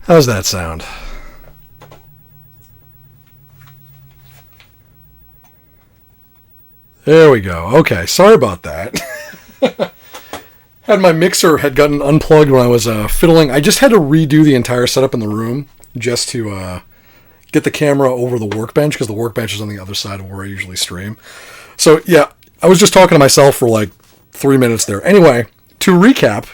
How's that sound? There we go. Okay, sorry about that. Had my mixer had gotten unplugged when I was fiddling. I just had to redo the entire setup in the room just to get the camera over the workbench, because the workbench is on the other side of where I usually stream. So yeah, I was just talking to myself for like 3 minutes there. Anyway, to recap,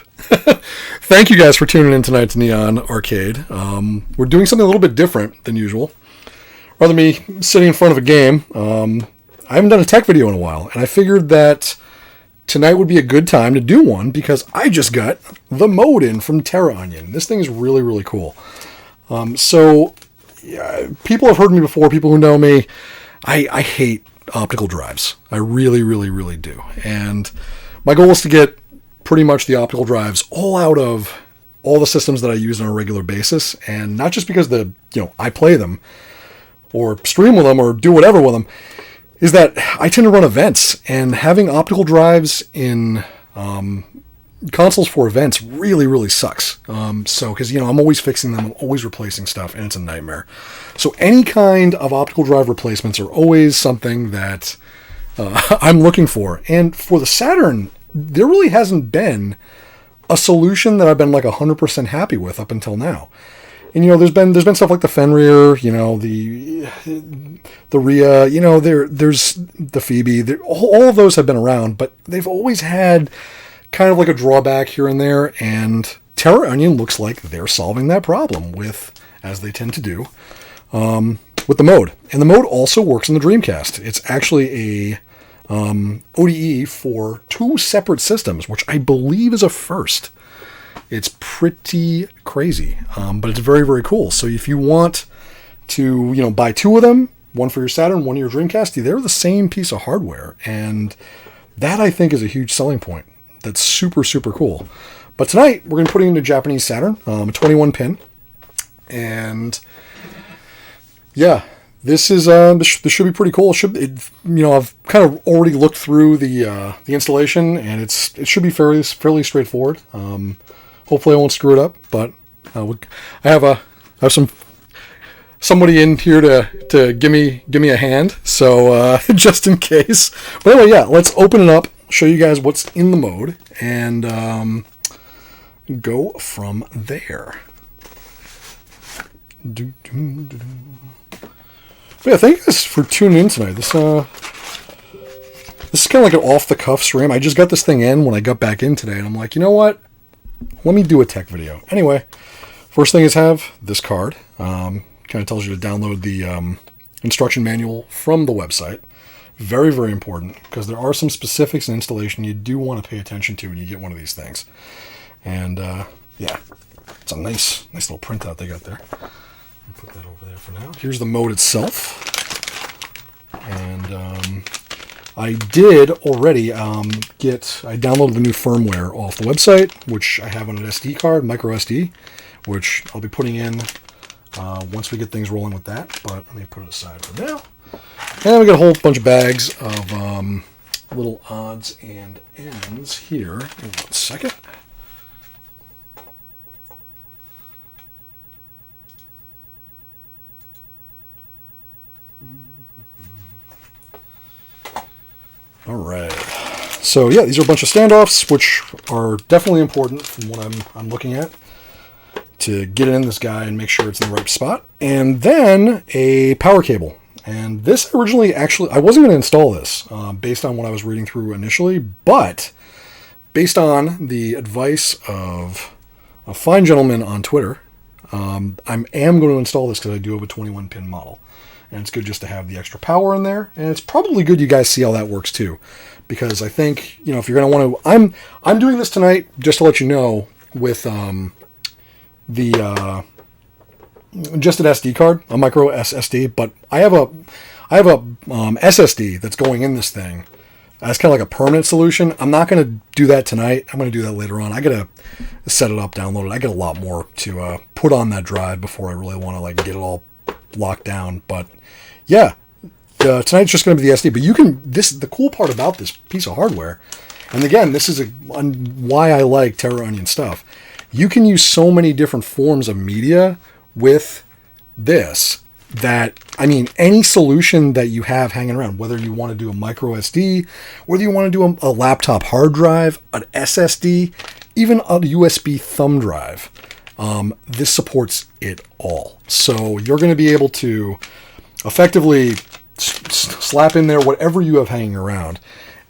thank you guys for tuning in tonight to Neon Arcade. We're doing something a little bit different than usual. Rather than me sitting in front of a game, I haven't done a tech video in a while, and I figured that tonight would be a good time to do one because I just got the mode in from Terraonion. This thing is really, really cool. So people have heard me before, people who know me, I hate optical drives. I really, really, really do. And my goal is to get pretty much the optical drives all out of all the systems that I use on a regular basis, and not just because I play them or stream with them or do whatever with them, is that I tend to run events, and having optical drives in consoles for events really, really sucks. Because I'm always fixing them, I'm always replacing stuff, and it's a nightmare. So any kind of optical drive replacements are always something that I'm looking for. And for the Saturn, there really hasn't been a solution that I've been like 100% happy with up until now. And there's been stuff like the Fenrir, the Rhea, there's the Phoebe. All of those have been around, but they've always had kind of like a drawback here and there. And Terraonion looks like they're solving that problem with, as they tend to do, with the mode. And the mode also works on the Dreamcast. It's actually a ODE for 2 separate systems, which I believe is a first. It's pretty crazy, but it's very, very cool. So if you want to, buy 2 of them, one for your Saturn, one for your Dreamcast, they're the same piece of hardware. And that, I think, is a huge selling point. That's super, super cool. But tonight, we're going to put it into Japanese Saturn, a 21-pin. And yeah, this should be pretty cool. I've kind of already looked through the installation, and it should be fairly straightforward. Hopefully I won't screw it up, but I have somebody in here to give me a hand, so just in case. But anyway, yeah, let's open it up, show you guys what's in the mode, and go from there. But yeah, thank you guys for tuning in tonight. This is kind of like an off-the-cuff stream. I just got this thing in when I got back in today, and I'm like, you know what? Let me do a tech video. Anyway, first thing is have this card. Kind of tells you to download the instruction manual from the website. Very, very important, because there are some specifics in installation you do want to pay attention to when you get one of these things. And yeah, it's a nice little printout they got there. I'll put that over there for now. Here's the mode itself. And I did already I downloaded the new firmware off the website, which I have on an SD card, micro SD, which I'll be putting in once we get things rolling with that. But let me put it aside for now. And we got a whole bunch of bags of little odds and ends here. In 1 second. All right. So yeah, these are a bunch of standoffs, which are definitely important from what I'm looking at, to get it in this guy and make sure it's in the right spot. And then a power cable. And this originally, actually, I wasn't going to install this based on what I was reading through initially, but based on the advice of a fine gentleman on Twitter, I am going to install this because I do have a 21-pin model. And it's good just to have the extra power in there. And it's probably good you guys see how that works too. Because I think, if you're going to want to... I'm doing this tonight, just to let you know, with just an SD card, a micro SSD. But I have a SSD that's going in this thing as kind of like a permanent solution. I'm not going to do that tonight. I'm going to do that later on. I got to set it up, download it. I got a lot more to put on that drive before I really want to get it all locked down. But yeah, tonight's just going to be the SD. But the cool part about this piece of hardware, and again, this is why I like Terraonion stuff. You can use so many different forms of media with this that, I mean, any solution that you have hanging around, whether you want to do a micro SD, whether you want to do a laptop hard drive, an SSD, even a USB thumb drive, this supports it all. So you're going to be able to effectively slap in there whatever you have hanging around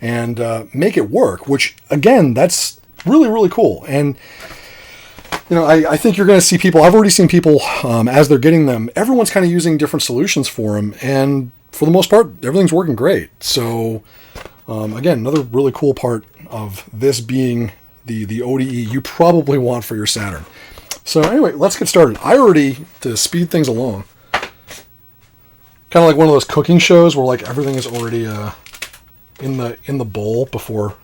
and make it work, which, again, that's really, really cool. And you know, I think you're going to see people, I've already seen people, as they're getting them, everyone's kind of using different solutions for them, and for the most part, everything's working great. So, again, another really cool part of this being the ODE you probably want for your Saturn. So anyway, let's get started. I already, to speed things along, kind of like one of those cooking shows where like everything is already in the bowl before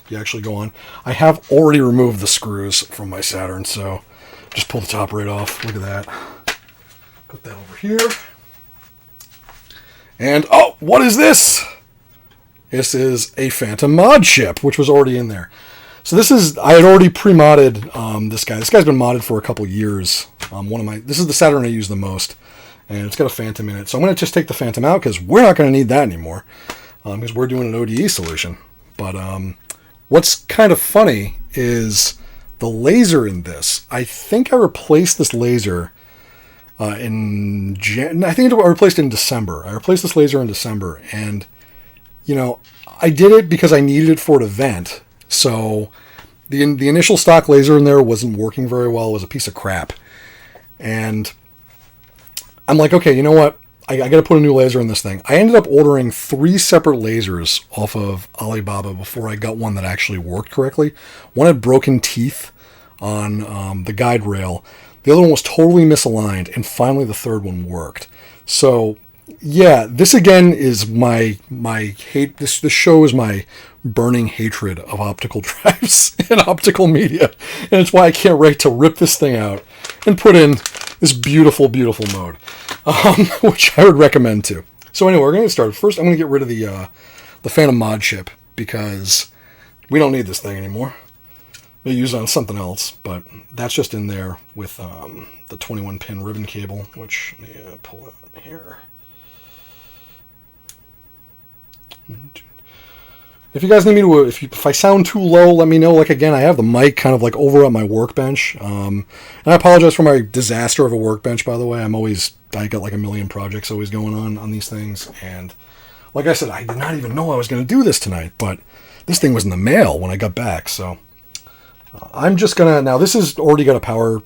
you actually go on. I have already removed the screws from my Saturn, so just pull the top right off. Look at that. Put that over here. And oh, what is this? This is a Phantom mod chip, which was already in there. So this is, I had already pre-modded this guy. This guy's been modded for a couple years. This is the Saturn I use the most, and it's got a Phantom in it. So I'm going to just take the Phantom out because we're not going to need that anymore. Because we're doing an ODE solution. But what's kind of funny is the laser in this. I think I replaced this laser I think I replaced it in December. I replaced this laser in December, and you know, I did it because I needed it for an event. So the initial stock laser in there wasn't working very well. It was a piece of crap, and I'm like, okay, you know what? I got to put a new laser in this thing. I ended up ordering 3 separate lasers off of Alibaba before I got one that actually worked correctly. One had broken teeth on the guide rail. The other one was totally misaligned, and finally the third one worked. So, yeah, this again is my hate. This shows my burning hatred of optical drives and optical media, and it's why I can't wait to rip this thing out and put in this beautiful, beautiful mode, which I would recommend too. So anyway, we're going to start. First, I'm going to get rid of the Phantom mod chip because we don't need this thing anymore. We'll use it on something else, but that's just in there with the 21-pin ribbon cable, which let me pull it here. If you guys need me to, if I sound too low, let me know. Like, again, I have the mic kind of like over at my workbench. And I apologize for my disaster of a workbench, by the way. I got like a million projects always going on these things. And like I said, I did not even know I was going to do this tonight, but this thing was in the mail when I got back. So I'm just going to, now this has already got a power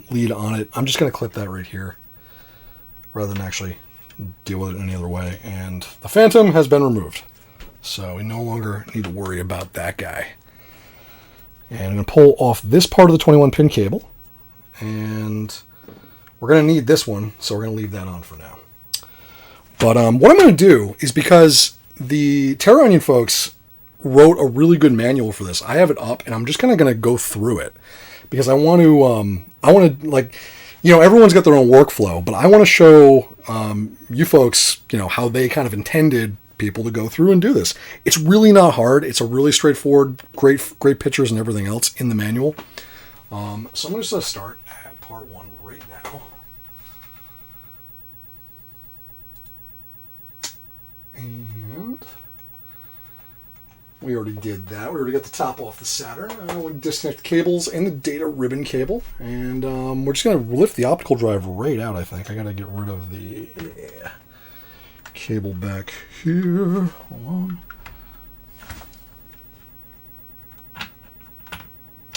lead on it. I'm just going to clip that right here rather than actually deal with it any other way. And the Phantom has been removed. So we no longer need to worry about that guy. And I'm going to pull off this part of the 21-pin cable. And we're going to need this one, so we're going to leave that on for now. But what I'm going to do is, because the Terraonion folks wrote a really good manual for this, I have it up, and I'm just kind of going to go through it. Because I want to, like, you know, everyone's got their own workflow, but I want to show you folks, you know, how they kind of intended people to go through and do this. It's really not hard. It's a really straightforward, great pictures and everything else in the manual. So I'm going to just start at part 1 right now. And we already did that. We already got the top off the Saturn. We disconnect the cables and the data ribbon cable. And we're just going to lift the optical drive right out, I think. I got to get rid of the cable back here. Hold on.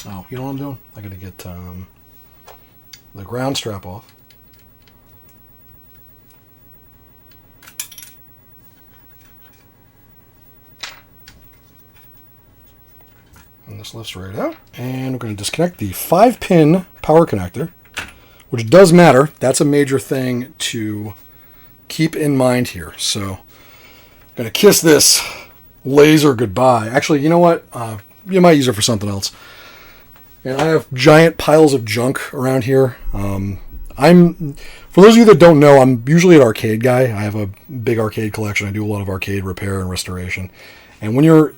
Oh, you know what I'm doing? I got to get the ground strap off. And this lifts right out. And we're going to disconnect the 5-pin power connector, which does matter. That's a major thing to keep in mind here. So I'm going to kiss this laser goodbye. Actually, you know what? You might use it for something else. And I have giant piles of junk around here. For those of you that don't know, I'm usually an arcade guy. I have a big arcade collection. I do a lot of arcade repair and restoration. And when you're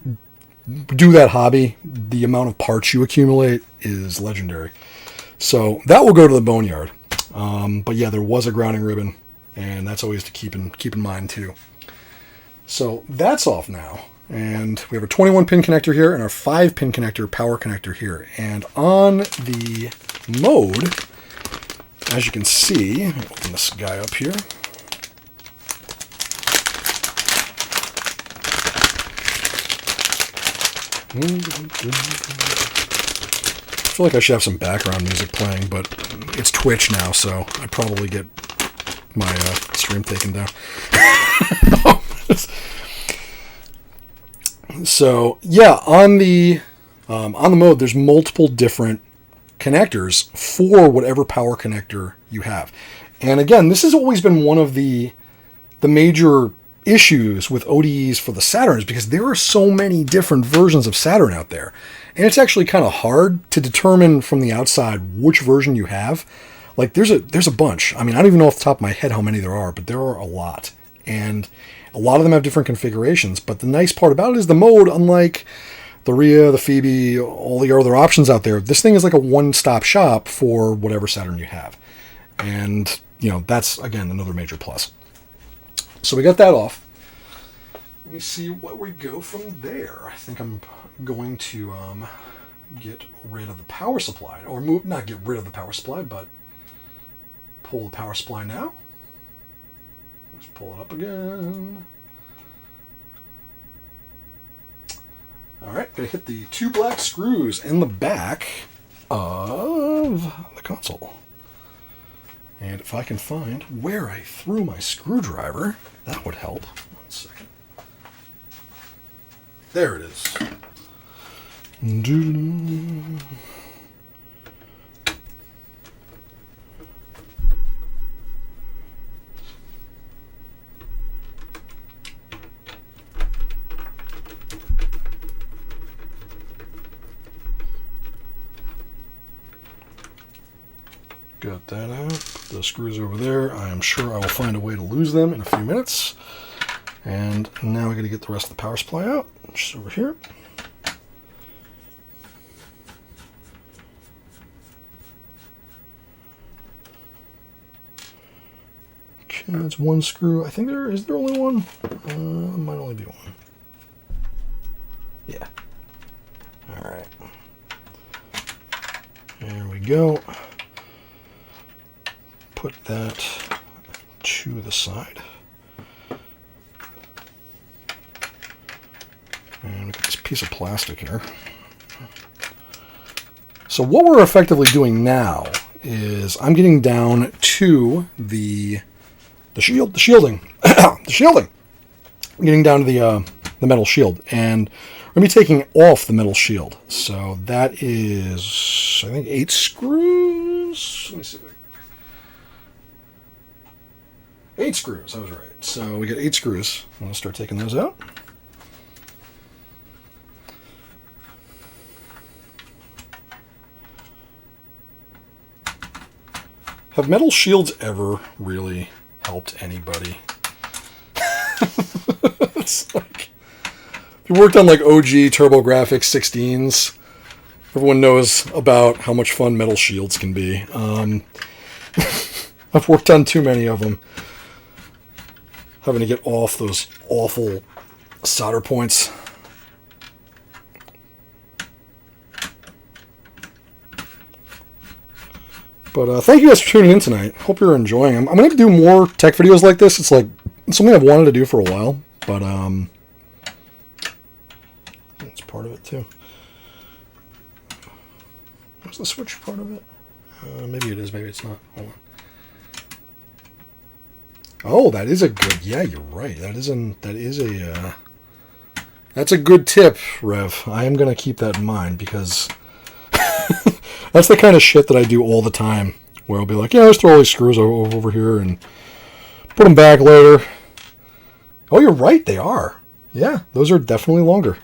do that hobby, the amount of parts you accumulate is legendary. So that will go to the boneyard. But yeah, there was a grounding ribbon, and that's always to keep in mind too. So that's off now. And we have a 21-pin connector here and our 5-pin connector, power connector here. And on the mode, as you can see, let me open this guy up here. I feel like I should have some background music playing, but it's Twitch now, so I'd probably get my stream taken down. So yeah, on the mode, there's multiple different connectors for whatever power connector you have. And again, this has always been one of the major issues with ODEs for the Saturn, is because there are so many different versions of Saturn out there. And it's actually kind of hard to determine from the outside which version you have. Like there's a bunch. I mean, I don't even know off the top of my head how many there are, but there are a lot. And a lot of them have different configurations. But the nice part about it is the mode, unlike the Rhea, the Phoebe, all the other options out there, this thing is like a one-stop shop for whatever Saturn you have. And, that's, again, another major plus. So we got that off. Let me see what we go from there. I think I'm going to get rid of the power supply. Or not get rid of the power supply, but pull the power supply now. Let's pull it up again. All right, gonna hit the 2 black screws in the back of the console. And if I can find where I threw my screwdriver, that would help. 1 second. There it is. Got that out. Put the screws over there. I am sure I will find a way to lose them in a few minutes. And now we got to get the rest of the power supply out, which is over here. Okay, that's 1 screw. I think is there only one? Might only be 1. Yeah. All right. There we go. Put that to the side. And look at this piece of plastic here. So what we're effectively doing now is I'm getting down to the shielding. The shielding. I'm getting down to the metal shield. And we're going to be taking off the metal shield. So that is, I think, 8 screws. Let me see. 8 screws, I was right. So we got 8 screws. I'm going to start taking those out. Have metal shields ever really helped anybody? It's like, if you worked on like OG TurboGrafx 16s, everyone knows about how much fun metal shields can be. I've worked on too many of them. Having to get off those awful solder points. But thank you guys for tuning in tonight. Hope you're enjoying them. I'm going to do more tech videos like this. It's something I've wanted to do for a while, but it's part of it too. What's the switch part of it? Maybe it is, maybe it's not. Hold on. Oh, that is a good. Yeah, you're right. That's a good tip, Rev. I am going to keep that in mind because that's the kind of shit that I do all the time. Where I'll be like, yeah, let's throw all these screws over here and put them back later. Oh, you're right. They are. Yeah, those are definitely longer.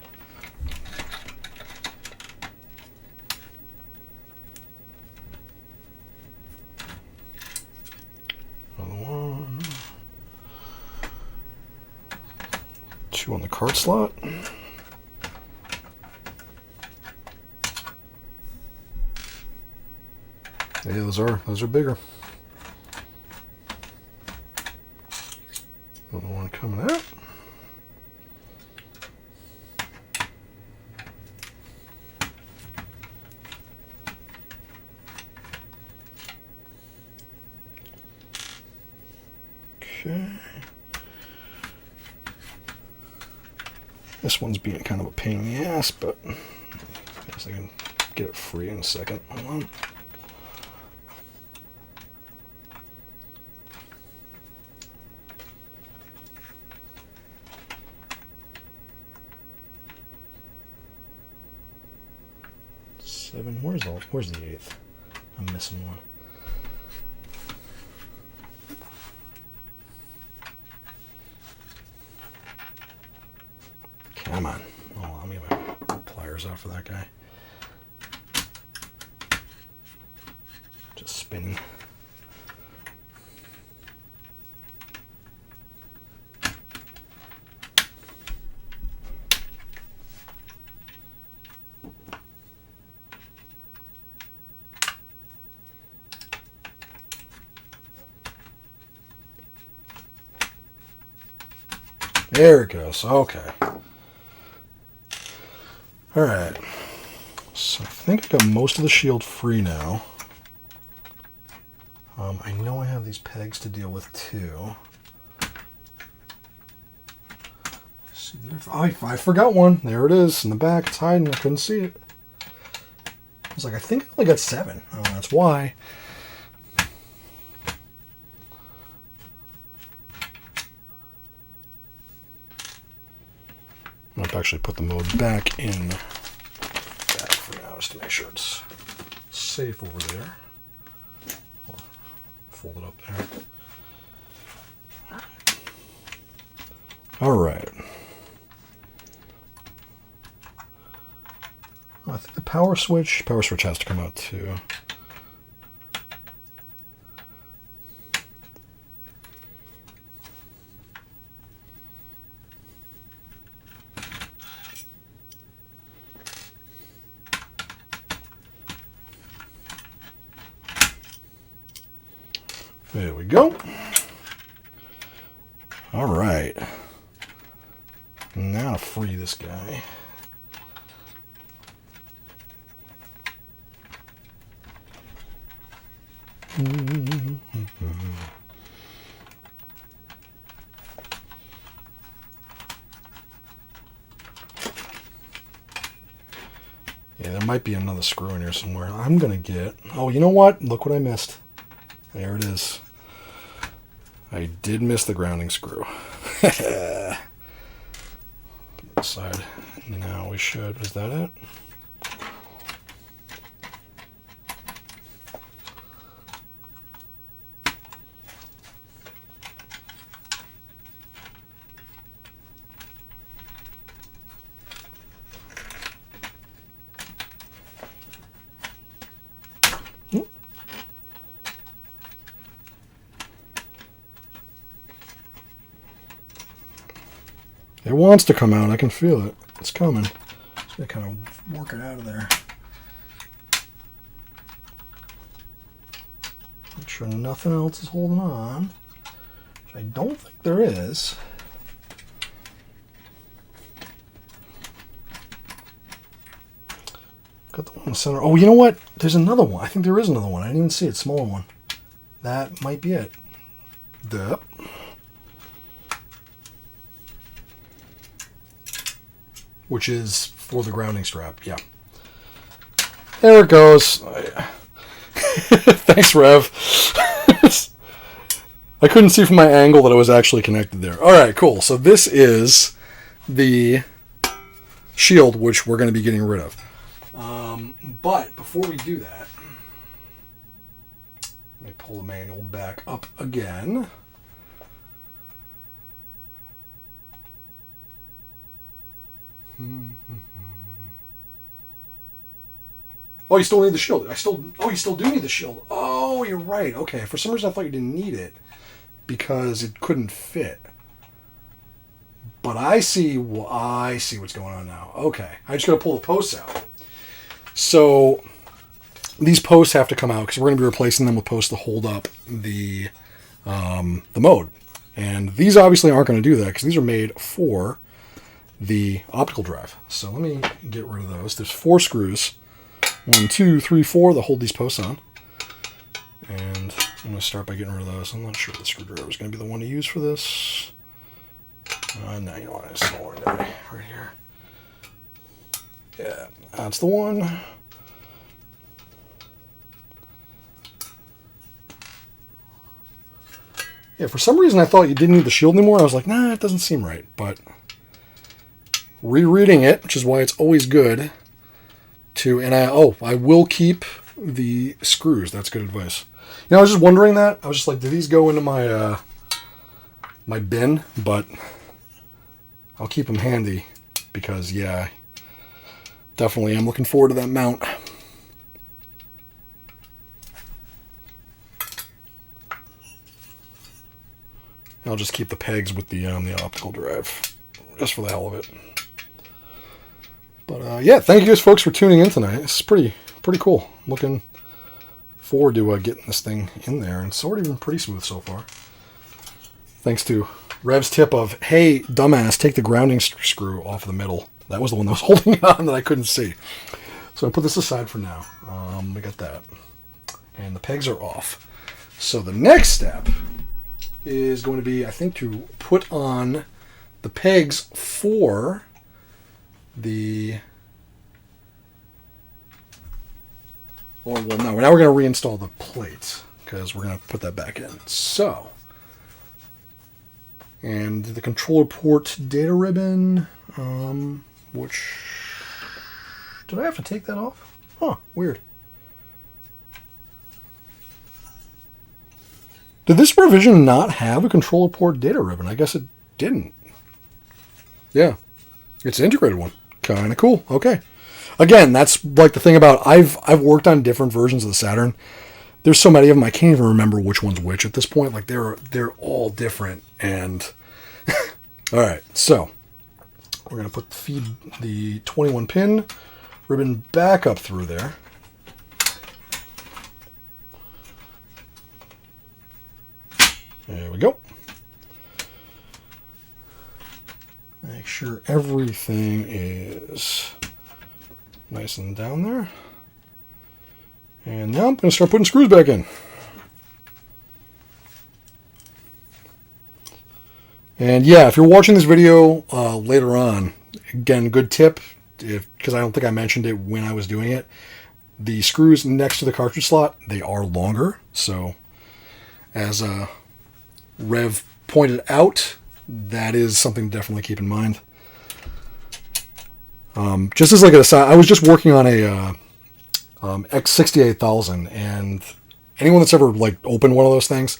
On the card slot. Hey, those are bigger. Another one coming out. Okay. This one's being kind of a pain in the ass, but I guess I can get it free in a second. Hold on. Seven. Where's the eighth? I'm missing one. Come on. Oh, let me get my pliers out for that guy. Just spinning. There it goes. Okay. Alright. So I think I got most of the shield free now. I know I have these pegs to deal with too. See, I forgot one. There it is in the back. It's hiding. I couldn't see it. I was like, I think I only got 7. Oh, that's why. I'm going to actually put the mode back in back for now just to make sure it's safe over there. Or fold it up there. All right. I think the power switch has to come out too. There we go. All right. Now to free this guy. Yeah, there might be another screw in here somewhere. I'm going to get... Oh, you know what? Look what I missed. There it is. I did miss the grounding screw. Put that aside. Now we should. Was that it? It wants to come out. I can feel it. It's coming. Just gotta kind of work it out of there. Make sure nothing else is holding on, which I don't think there is. Got the one in the center. Oh, you know what? There's another one. I think there is another one. I didn't even see it. Smaller one. That might be it. Duh. Which is for the grounding strap. Yeah. There it goes. Thanks, Rev. I couldn't see from my angle that it was actually connected there. All right, cool. So this is the shield, which we're going to be getting rid of. But before we do that, let me pull the manual back up again. Oh, you still need the shield. You still do need the shield. Oh, you're right. Okay, for some reason I thought you didn't need it because it couldn't fit. But I see what's going on now. Okay, I just got to pull the posts out. So these posts have to come out because we're going to be replacing them with posts to hold up the mode. And these obviously aren't going to do that because these are made for the optical drive. So let me get rid of those. There's 4 screws. 1, 2, 3, 4 that hold these posts on. And I'm going to start by getting rid of those. I'm not sure the screwdriver is going to be the one to use for this. No, you know what? It's smaller guy right here. Yeah, that's the one. Yeah, for some reason I thought you didn't need the shield anymore. I was like, nah, it doesn't seem right. But rereading it, which is why it's always good to, and I will keep the screws. That's good advice. You know, I was just wondering that. I was just like, do these go into my my bin? But I'll keep them handy because, yeah, definitely I'm looking forward to that mount. I'll just keep the pegs with the optical drive, just for the hell of it. But yeah, thank you guys, folks, for tuning in tonight. It's pretty cool. I'm looking forward to getting this thing in there, and it's already been pretty smooth so far. Thanks to Rev's tip of, hey, dumbass, take the grounding screw off the middle. That was the one that was holding it on that I couldn't see. So I put this aside for now. We got that. And the pegs are off. So the next step is going to be, I think, to put on the pegs for the... Well, no, now we're going to reinstall the plate because we're going to put that back in. So, and the controller port data ribbon, which, did I have to take that off? Huh, weird. Did this revision not have a controller port data ribbon? I guess it didn't. Yeah, it's an integrated one. Kind of cool. Okay. Again, that's like the thing about, I've worked on different versions of the Saturn. There's so many of them, I can't even remember which one's which at this point. Like they're all different. And all right, so we're gonna feed the 21 pin ribbon back up through there. There we go. Make sure everything is nice and down there. And now I'm going to start putting screws back in. And yeah, if you're watching this video later on, again, good tip, because I don't think I mentioned it when I was doing it. The screws next to the cartridge slot, they are longer. So as Rev pointed out, that is something to definitely keep in mind. Just as like an aside, I was just working on a X68000, and anyone that's ever like opened one of those things,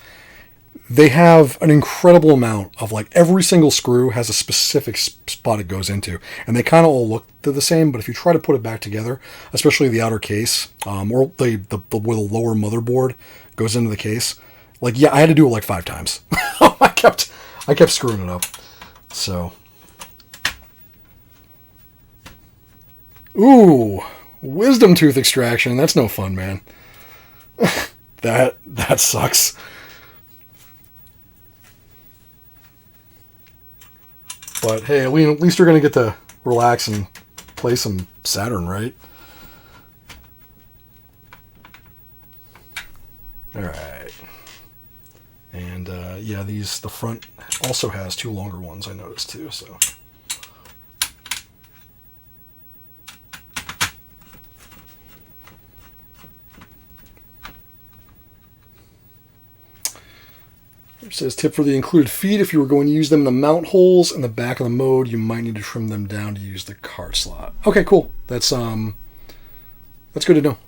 they have an incredible amount of, like, every single screw has a specific spot it goes into, and they kind of all look the same. But if you try to put it back together, especially the outer case, or where the lower motherboard goes into the case, like, yeah, I had to do it like 5 times. I kept screwing it up. So, ooh, wisdom tooth extraction. That's no fun, man. that sucks. But hey, at least we're gonna get to relax and play some Saturn, right? All right. And yeah, the front also has 2 longer ones, I noticed too. So. It says, tip for the included feet: if you were going to use them in the mount holes in the back of the mode, you might need to trim them down to use the cart slot. Okay, cool. That's good to know.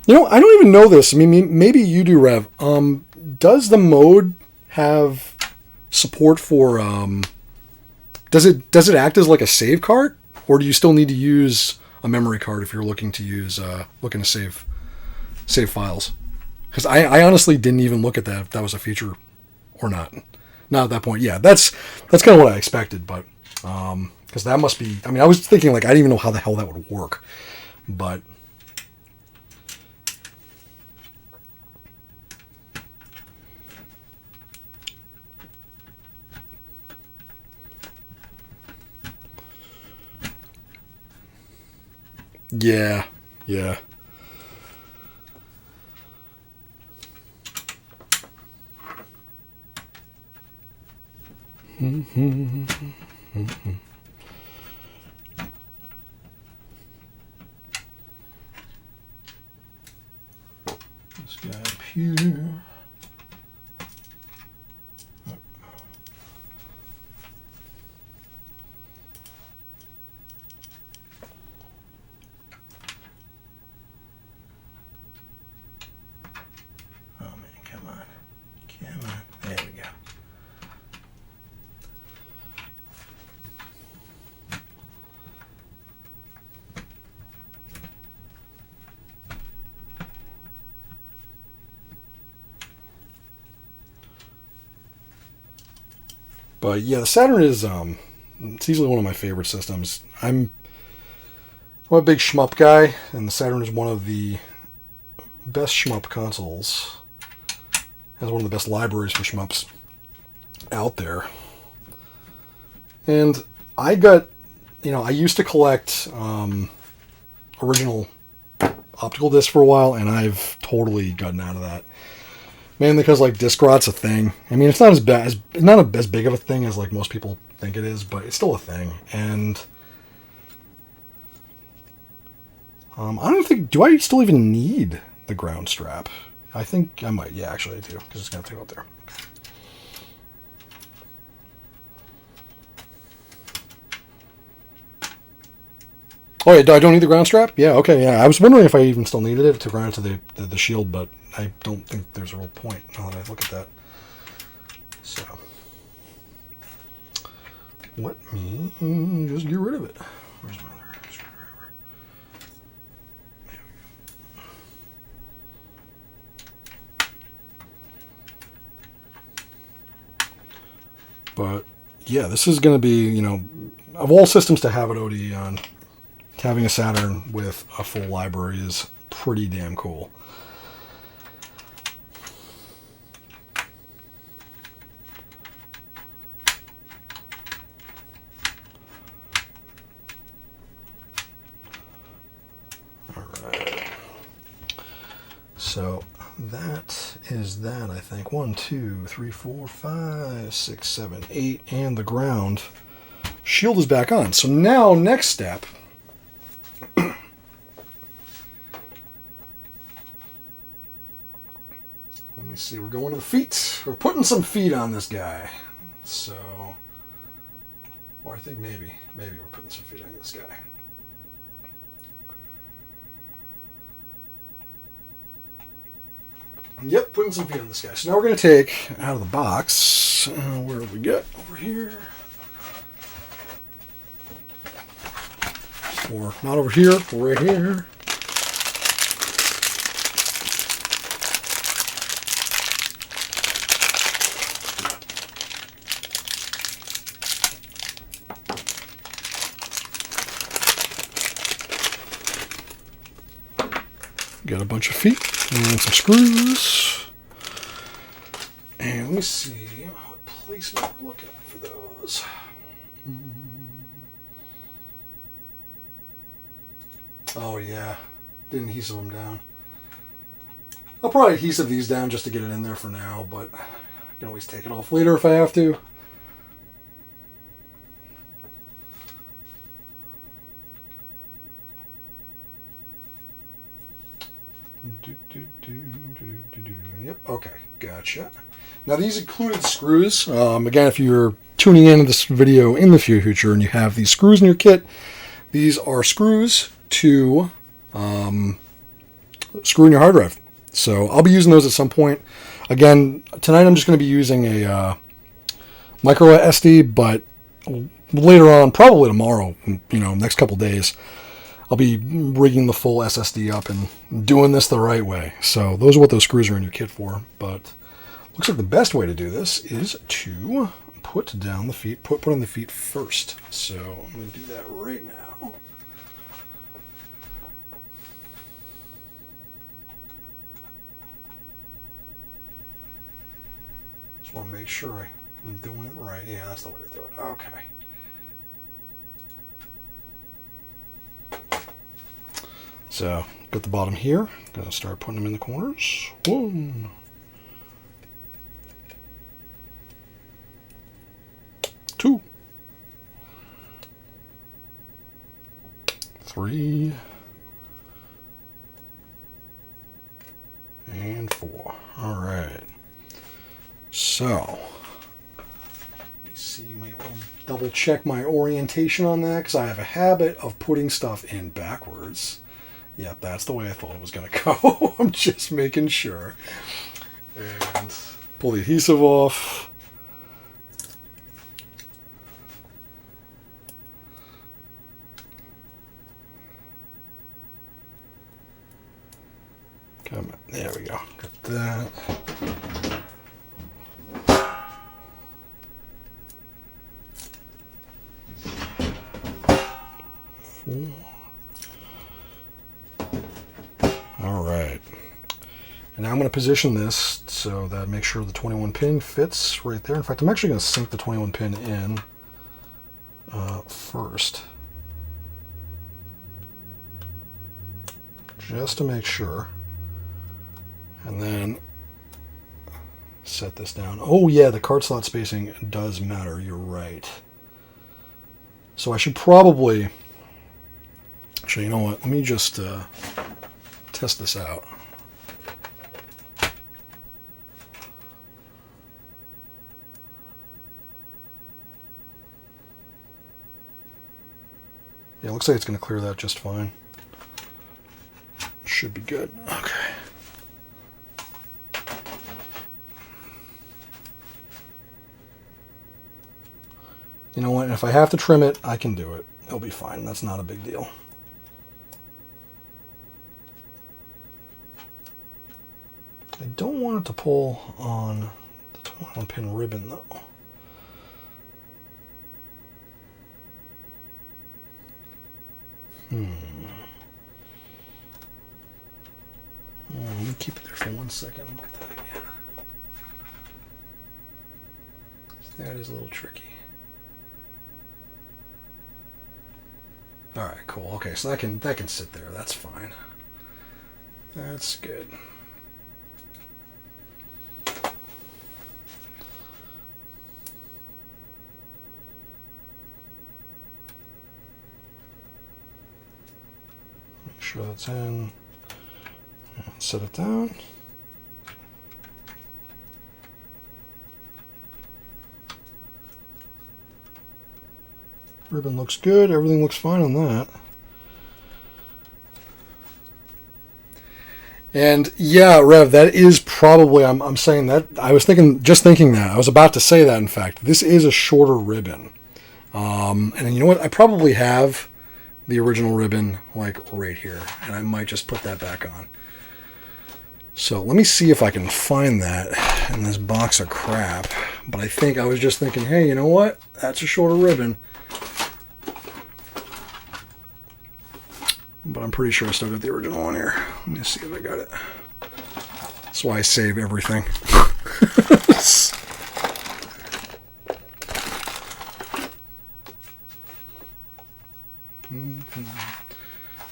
You know, I don't even know this. I mean, maybe you do, Rev. Does the mode have support for does it act as like a save card, or do you still need to use a memory card if you're looking to save files? Because I honestly didn't even look at that if that was a feature or not. Not at that point. Yeah, that's kind of what I expected, but because that must be. I mean, I was thinking like I didn't even know how the hell that would work, but. Yeah, yeah. This guy up here. But yeah, the Saturn is it's easily one of my favorite systems. I'm a big shmup guy, and the Saturn is one of the best shmup consoles. Has one of the best libraries for shmups out there. And I got, I used to collect original optical discs for a while, and I've totally gotten out of that. Mainly because like disc rot's a thing. I mean, it's not as bad, it's not as big of a thing as like most people think it is, but it's still a thing. And I don't think. Do I still even need the ground strap? I think I might. Yeah, actually I do, because it's gonna take out there. Oh yeah, I don't need the ground strap? Yeah, okay, yeah. I was wondering if I even still needed it to ground to the shield, but I don't think there's a real point now that I look at that. So, let me just get rid of it. Where's my other screwdriver? There we go. But, yeah, this is going to be, of all systems to have an ODE on, having a Saturn with a full library is pretty damn cool. Alright. So that is that, I think. 1, 2, 3, 4, 5, 6, 7, 8, and the ground. Shield is back on. So now, next step. Let me see, we're going to the feet. We're putting some feet on this guy. So, or I think maybe we're putting some feet on this guy. Yep, putting some feet on this guy. So now we're going to take out of the box, where have we got? Over here. Or not over here, right here. Got a bunch of feet and some screws. And let me see what placement we're looking at for those. Oh yeah, didn't adhesive them down. I'll probably adhesive these down just to get it in there for now, but I can always take it off later if I have to. Yep, okay, gotcha. Now these included screws. Again, if you're tuning into this video in the future and you have these screws in your kit, these are screws to screw in your hard drive. So I'll be using those at some point. Again, tonight I'm just going to be using a micro SD, but later on, probably tomorrow, next couple days, I'll be rigging the full SSD up and doing this the right way. So those are what those screws are in your kit for. But Looks like the best way to do this is to put down the feet, put on the feet first. So I'm going to do that right now. Just want to make sure I'm doing it right. Yeah, that's the way to do it. Okay. So, got the bottom here. Gonna start putting them in the corners. 1, 2, 3, and 4. All right. So, let me see. I'll double check my orientation on that because I have a habit of putting stuff in backwards. Yep, that's the way I thought it was going to go. I'm just making sure. And pull the adhesive off. Come on. There we go. Got that. All right. And now I'm going to position this so that make sure the 21 pin fits right there. In fact, I'm actually going to sink the 21 pin in first, just to make sure. And then set this down. Oh yeah, the card slot spacing does matter. You're right. So I should probably... Actually, you know what? Let me just test this out. Yeah, it looks like it's going to clear that just fine. Should be good. Okay. You know what? If I have to trim it, I can do it. It'll be fine. That's not a big deal. I don't want it to pull on the 21 pin ribbon though. Oh, let me keep it there for 1 second. Look at that again. That is a little tricky. All right, cool. Okay, so that can sit there. That's fine. That's good. Make sure that's in. And set it down. Ribbon looks good. Everything looks fine on that. And yeah, Rev, that is probably, I'm saying that, I was thinking that. I was about to say that, in fact. This is a shorter ribbon. And you know what? I probably have the original ribbon, like, right here. And I might just put that back on. So let me see if I can find that in this box of crap. But I was just thinking, hey, you know what? That's a shorter ribbon. But I'm pretty sure I still got the original one here. Let me see if I got it. That's why I save everything.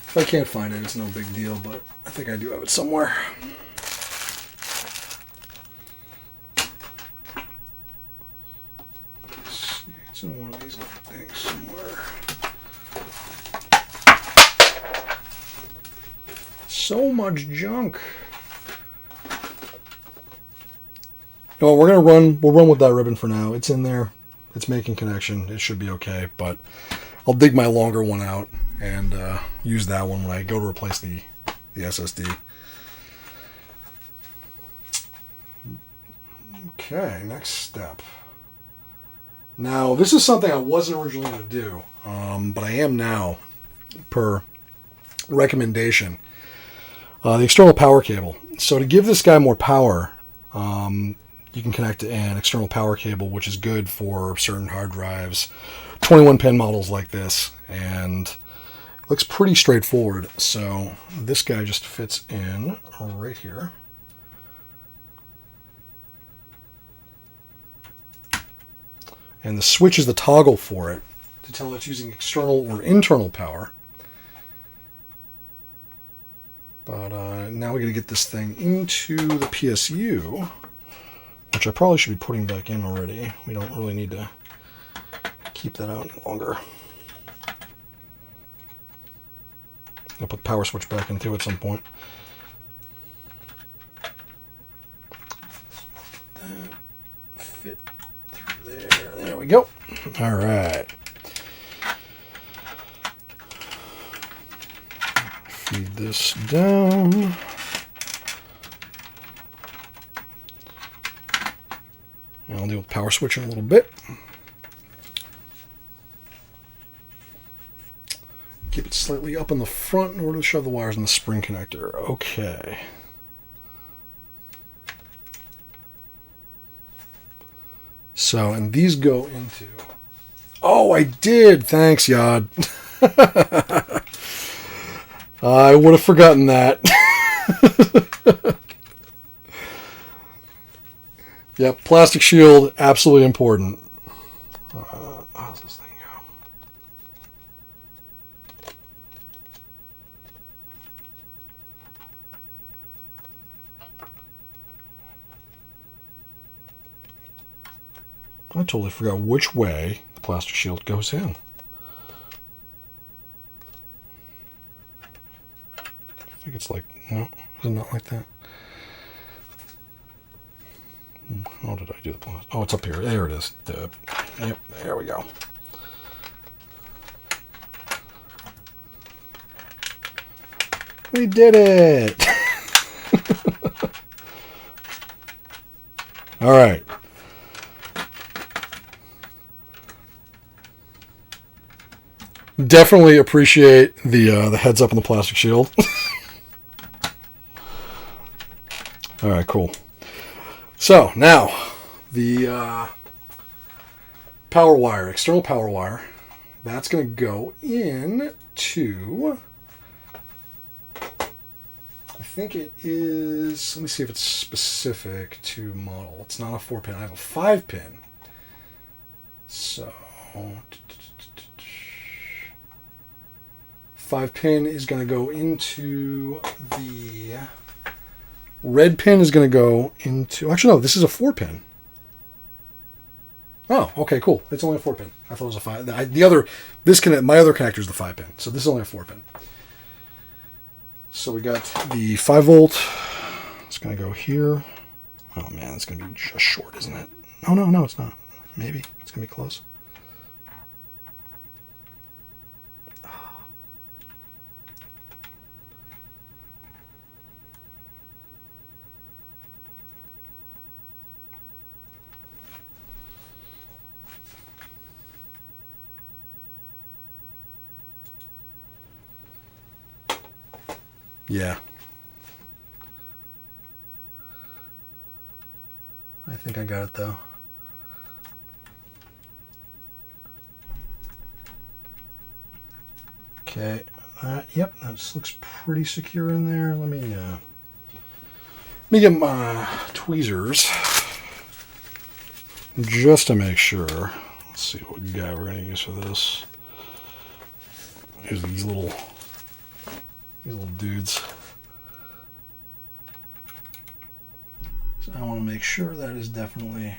If I can't find it, it's no big deal, but I think I do have it somewhere. Let's see, it's in one of these things somewhere. So much junk. No, we'll run with that ribbon for now. It's in there. It's making connection. It should be okay, but I'll dig my longer one out and use that one when I go to replace the SSD. Okay, next step. Now, this is something I wasn't originally going to do, but I am now, per recommendation. The external power cable. So to give this guy more power, you can connect an external power cable, which is good for certain hard drives, 21-pin models like this, and looks pretty straightforward. So this guy just fits in right here. And the switch is the toggle for it to tell it's using external or internal power. But now we're going to get this thing into the PSU, which I probably should be putting back in already. We don't really need to keep that out any longer. I'll put the power switch back into at some point. That fit through there. There we go. All right. Feed this down. And I'll deal with power switch in a little bit. Keep it slightly up in the front in order to shove the wires in the spring connector. Okay. So, and these go into... Oh, I did! Thanks, Yod. I would have forgotten that. Yep, plastic shield, absolutely important. How's this thing go? I totally forgot which way the plastic shield goes in. I think it's like, no, is it not like that? How did I do the plastic? Oh, it's up here. There it is. Yep, there we go. We did it! All right. Definitely appreciate the heads up on the plastic shield. All right, cool. So now the power wire, external power wire, that's going to go into, I think it is, let me see if it's specific to model. It's not a 4-pin. I have a 5-pin. So 5-pin is going to go into the red pin is going to go into... Actually, no, this is a 4-pin. Oh, okay, cool. It's only a 4-pin. I thought it was a 5. My other connector is the 5-pin. So this is only a 4-pin. So we got the 5-volt. It's going to go here. Oh, man, it's going to be just short, isn't it? Oh, no, it's not. Maybe. It's going to be close. Yeah. I think I got it, though. Okay. Yep, that looks pretty secure in there. Let me get my tweezers just to make sure. Let's see what guy we're going to use for this. Here's these little dudes. So I want to make sure that is definitely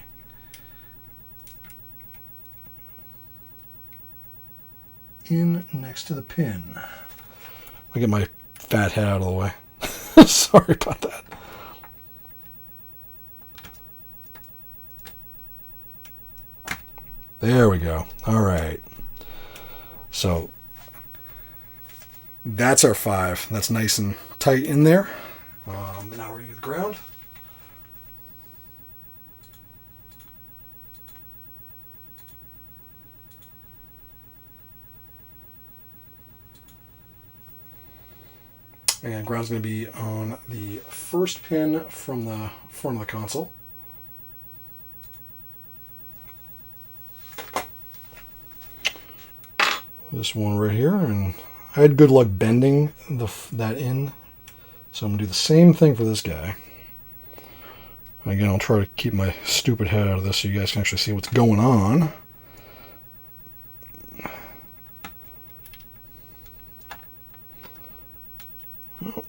in next to the pin. I'll get my fat head out of the way. Sorry about that. There we go. All right. So that's our 5. That's nice and tight in there. Now we're going to do the ground. And ground's going to be on the first pin from the front of the console. this one right here, and I had good luck bending that in, so I'm gonna do the same thing for this guy. Again, I'll try to keep my stupid head out of this so you guys can actually see what's going on. Oh,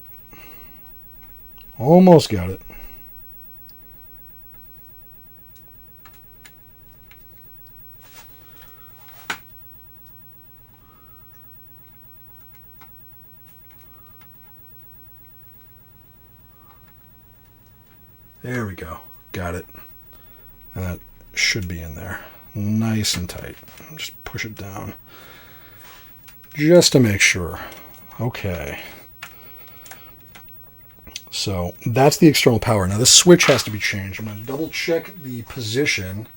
almost got it. There we go. Got it. And that should be in there. Nice and tight. Just push it down. Just to make sure. Okay. So that's the external power. Now this switch has to be changed. I'm going to double check the position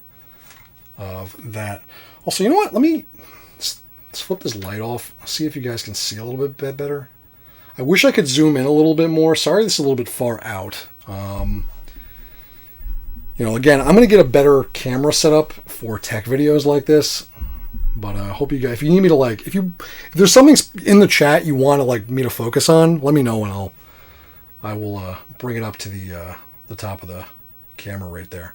of that. Also, you know what? Let's flip this light off. See if you guys can see a little bit better. I wish I could zoom in a little bit more. Sorry, this is a little bit far out. You know, again, I'm going to get a better camera setup for tech videos like this. But I hope you guys, if you need me to if there's something in the chat you want to me to focus on, let me know and I will bring it up to the top of the camera right there.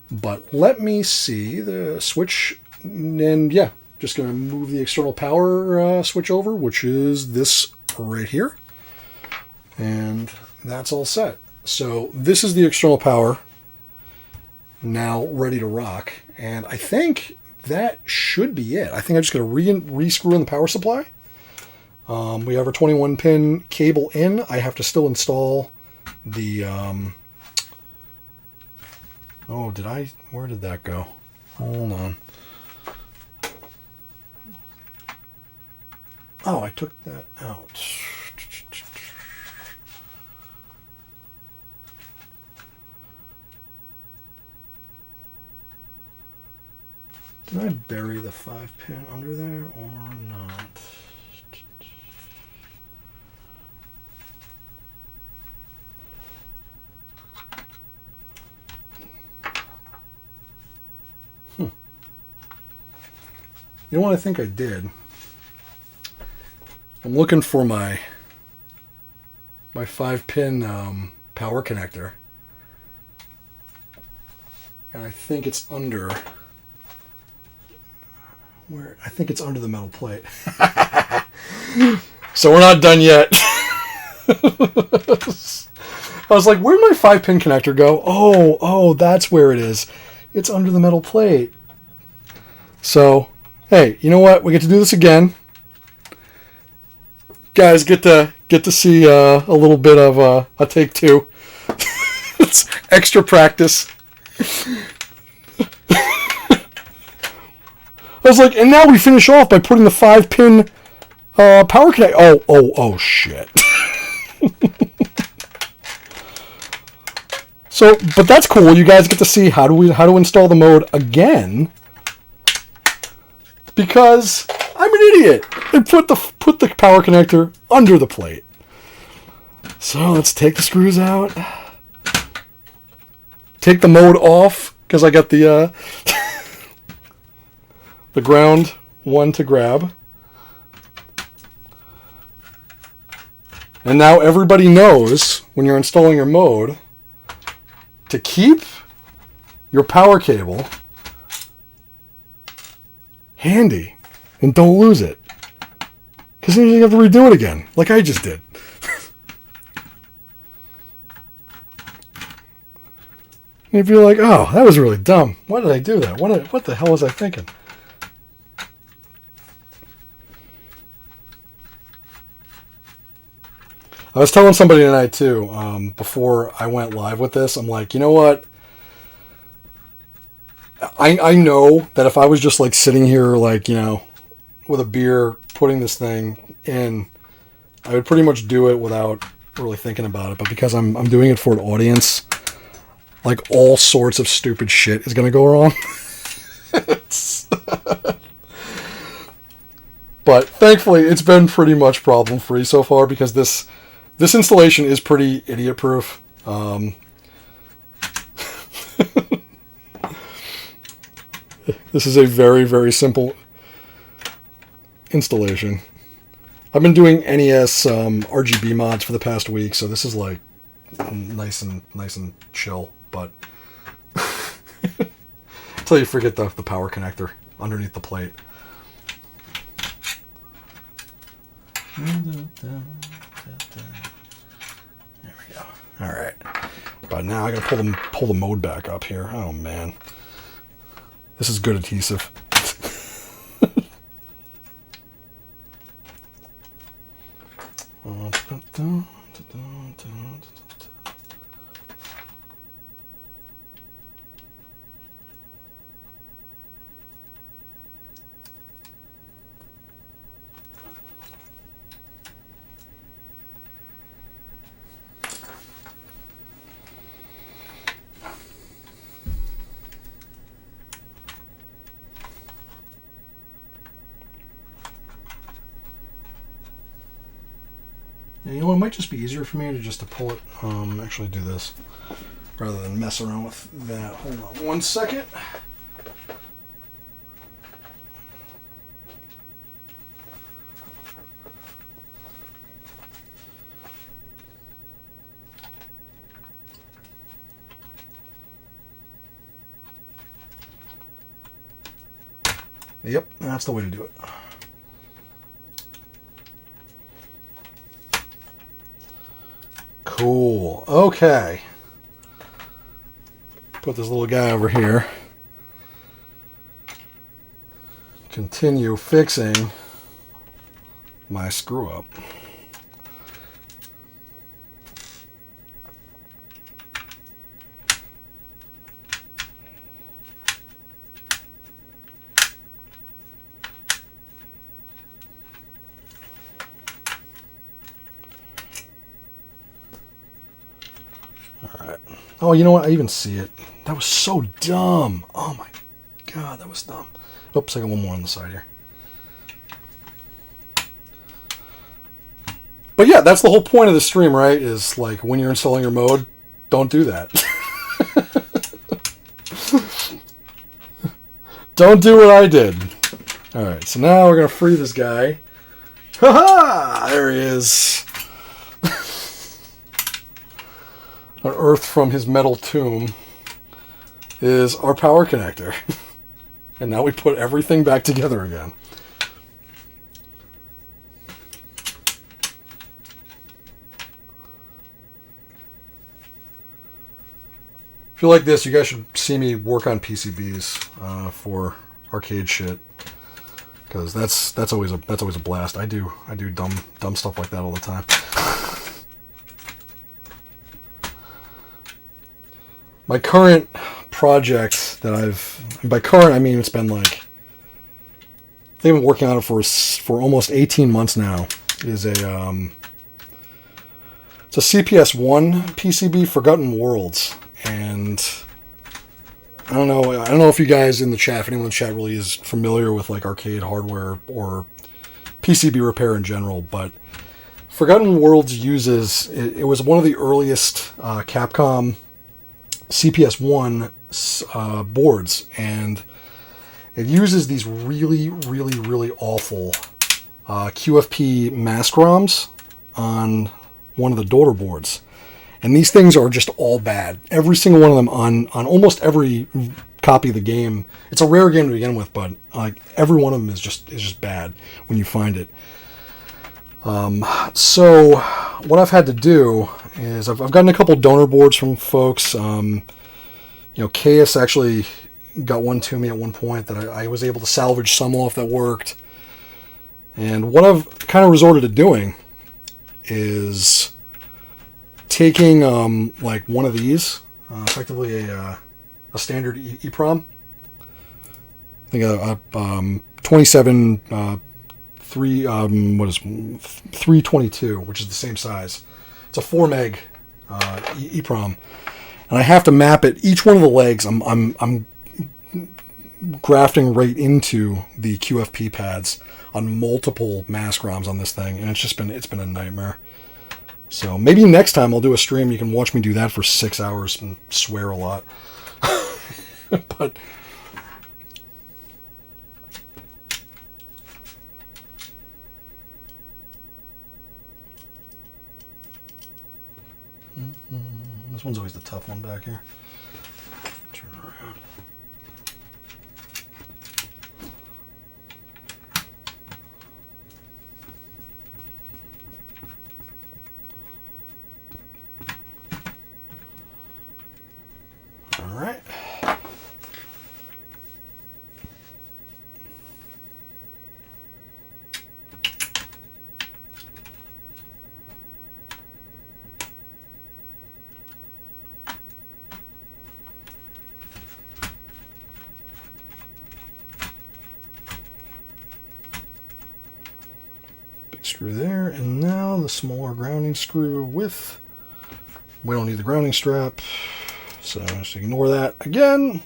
But let me see the switch, and yeah, just going to move the external power switch over, which is this right here. And that's all set. So this is the external power now ready to rock, and I think that should be it. I think I'm just going to re-screw in the power supply. We have our 21 pin cable in. I have to still install the where did that go? Hold on. Oh, I took that out. Did I bury the 5-pin under there or not? You know what I think I did? I'm looking for my 5-pin power connector. And I think it's under... I think it's under the metal plate. So we're not done yet. I was like, where'd my 5-pin connector go? Oh, that's where it is. It's under the metal plate. So, hey, you know what? We get to do this again. Guys get to see a little bit of a take two. It's extra practice. I was like, and now we finish off by putting the 5-pin power connector. Oh, shit. So, but that's cool. You guys get to see how to install the mode again. Because I'm an idiot and put the power connector under the plate. So let's take the screws out. Take the mode off because I got the the ground one to grab. And now everybody knows when you're installing your mode to keep your power cable handy and don't lose it. Because then you have to redo it again, like I just did. And if you're like, oh, that was really dumb. Why did I do that? What the hell was I thinking? I was telling somebody tonight too, before I went live with this, I'm like, you know what? I know that if I was just like sitting here like, you know, with a beer, putting this thing in, I would pretty much do it without really thinking about it. But because I'm doing it for an audience, like all sorts of stupid shit is going to go wrong. But thankfully it's been pretty much problem free so far because this installation is pretty idiot proof. This is a very, very simple. installation. I've been doing NES RGB mods for the past week, so this is like nice and chill. But until you forget the power connector underneath the plate. There we go. All right, but now I gotta pull the mode back up here. Oh man, this is good adhesive. You know, it might just be easier for me to pull it, actually do this, rather than mess around with that. Hold on 1 second. Yep, that's the way to do it. Cool. Okay. Put this little guy over here. Continue fixing my screw up. Oh, you know what? I even see it. That was so dumb. Oh my god, that was dumb. Oops, I got one more on the side here. But yeah, that's the whole point of the stream, right? Is like when you're installing your mode, don't do that. Don't do what I did. Alright, so now we're going to free this guy. Ha-ha! There he is. Unearthed from his metal tomb is our power connector. And now we put everything back together again. If you like this, you guys should see me work on PCBs for arcade shit, because that's always a blast. I do dumb stuff like that all the time. My current project that by current I mean it's been like, they've been working on it for almost 18 months now. It's a CPS-1 PCB, Forgotten Worlds, and I don't know if you guys in the chat, if anyone in the chat really is familiar with like arcade hardware or PCB repair in general, but Forgotten Worlds uses it was one of the earliest Capcom CPS-1 boards, and it uses these really awful QFP mask ROMs on one of the daughter boards, and these things are just all bad. Every single one of them on almost every copy of the game. It's a rare game to begin with, but like every one of them is just bad when you find it. So what I've had to do is I've gotten a couple donor boards from folks. Caius actually got one to me at one point that I was able to salvage some off that worked. And what I've kind of resorted to doing is taking like one of these, effectively a standard EEPROM. I think a 27 322, which is the same size. It's a 4 meg EEPROM, and I have to map it. Each one of the legs, I'm grafting right into the QFP pads on multiple mask ROMs on this thing, and it's been a nightmare. So maybe next time I'll do a stream. You can watch me do that for 6 hours and swear a lot. But This one's always the tough one back here. Turn around. All right. Screw there, and now the smaller grounding screw with, we don't need the grounding strap, so just ignore that again.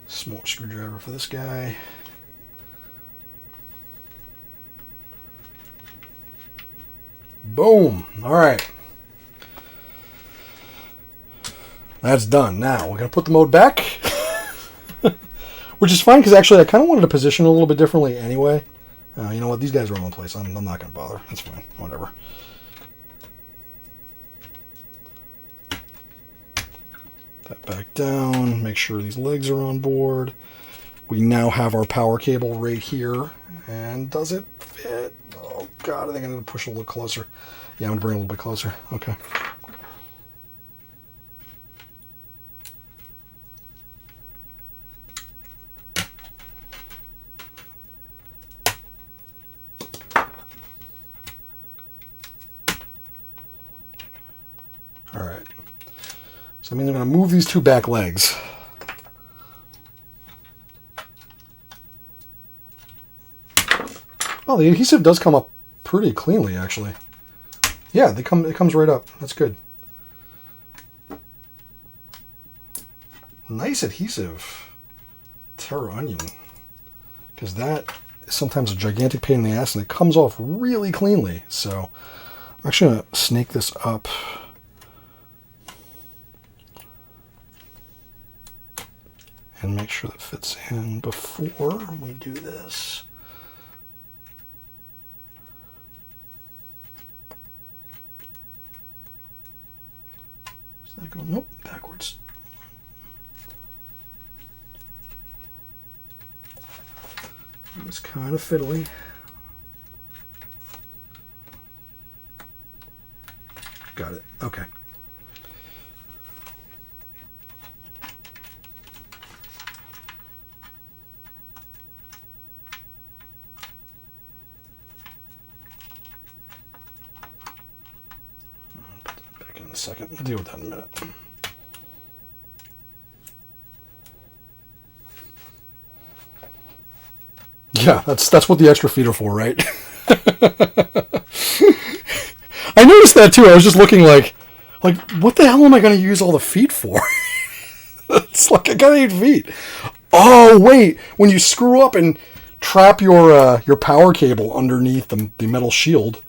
Small screwdriver for this guy. Boom. All right. That's done. Now we're going to put the mode back, which is fine because actually I kind of wanted to position it a little bit differently anyway. You know what? These guys are all in place. I'm not going to bother. That's fine. Whatever. That back down. Make sure these legs are on board. We now have our power cable right here. And does it fit? Oh, God. I think I need to push a little closer. Yeah, I'm going to bring it a little bit closer. Okay. Alright, so I mean I'm going to move these two back legs. Oh, the adhesive does come up pretty cleanly, actually. Yeah, it comes right up. That's good. Nice adhesive. Terraonion. Because that is sometimes a gigantic pain in the ass, and it comes off really cleanly. So I'm actually going to snake this up. And make sure that fits in before we do this. Is that going? Nope, backwards. It's kind of fiddly. Got it. Okay. Second. We'll deal with that in a minute. Yeah, that's what the extra feet are for, right? I noticed that too. I was just looking like what the hell am I going to use all the feet for? It's like I got 8 feet. Oh wait, when you screw up and trap your power cable underneath the metal shield,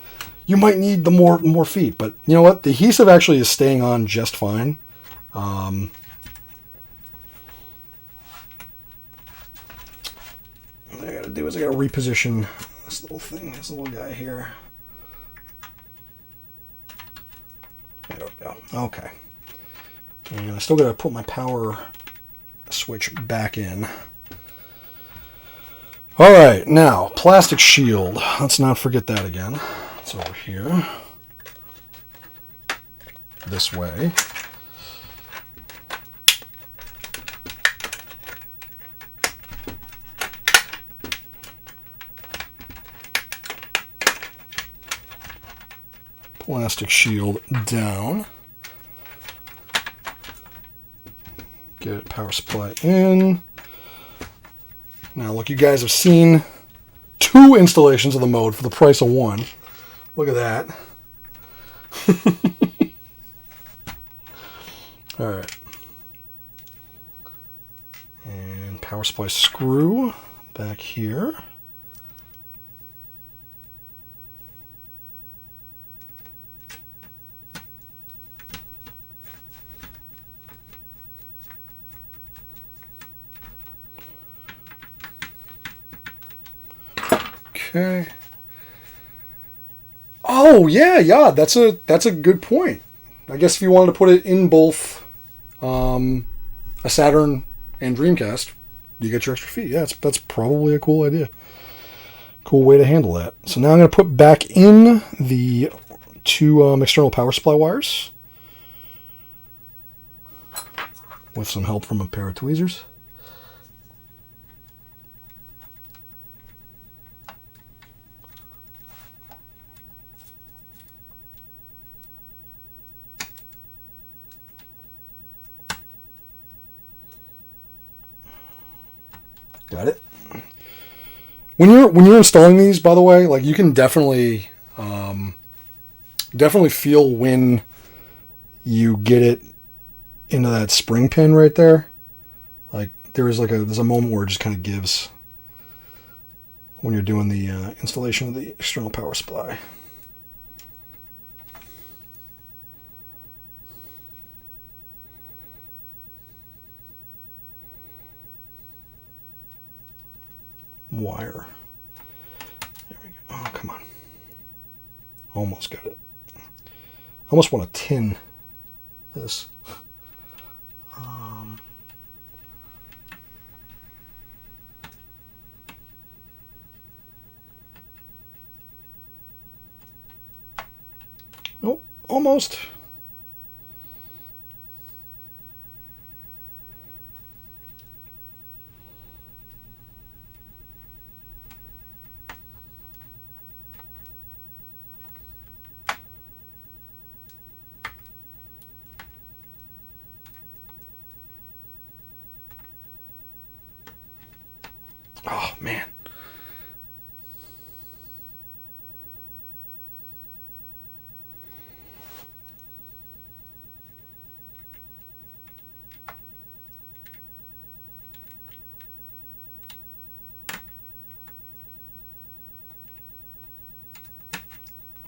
you might need the more feet, but you know what? The adhesive actually is staying on just fine. What I gotta do is I gotta reposition this little thing, this little guy here. There we go. Okay. And I still gotta put my power switch back in. Alright, now, plastic shield. Let's not forget that again. It's over here. This way. Plastic shield down. Get power supply in. Now look, you guys have seen 2 installations of the mode for the price of 1. Look at that. All right. And power supply screw back here. Okay. Oh yeah, that's a good point. I guess if you wanted to put it in both a Saturn and Dreamcast, you get your extra feet. Yeah, that's probably a cool idea. Cool way to handle that. So now I'm going to put back in the two external power supply wires with some help from a pair of tweezers. Got it. When you're installing these, by the way, like you can definitely feel when you get it into that spring pin right there. Like there's a moment where it just kind of gives when you're doing the installation of the external power supply. Wire. There we go. Oh, come on. Almost got it. I almost want to tin this. Nope, almost. Oh, man.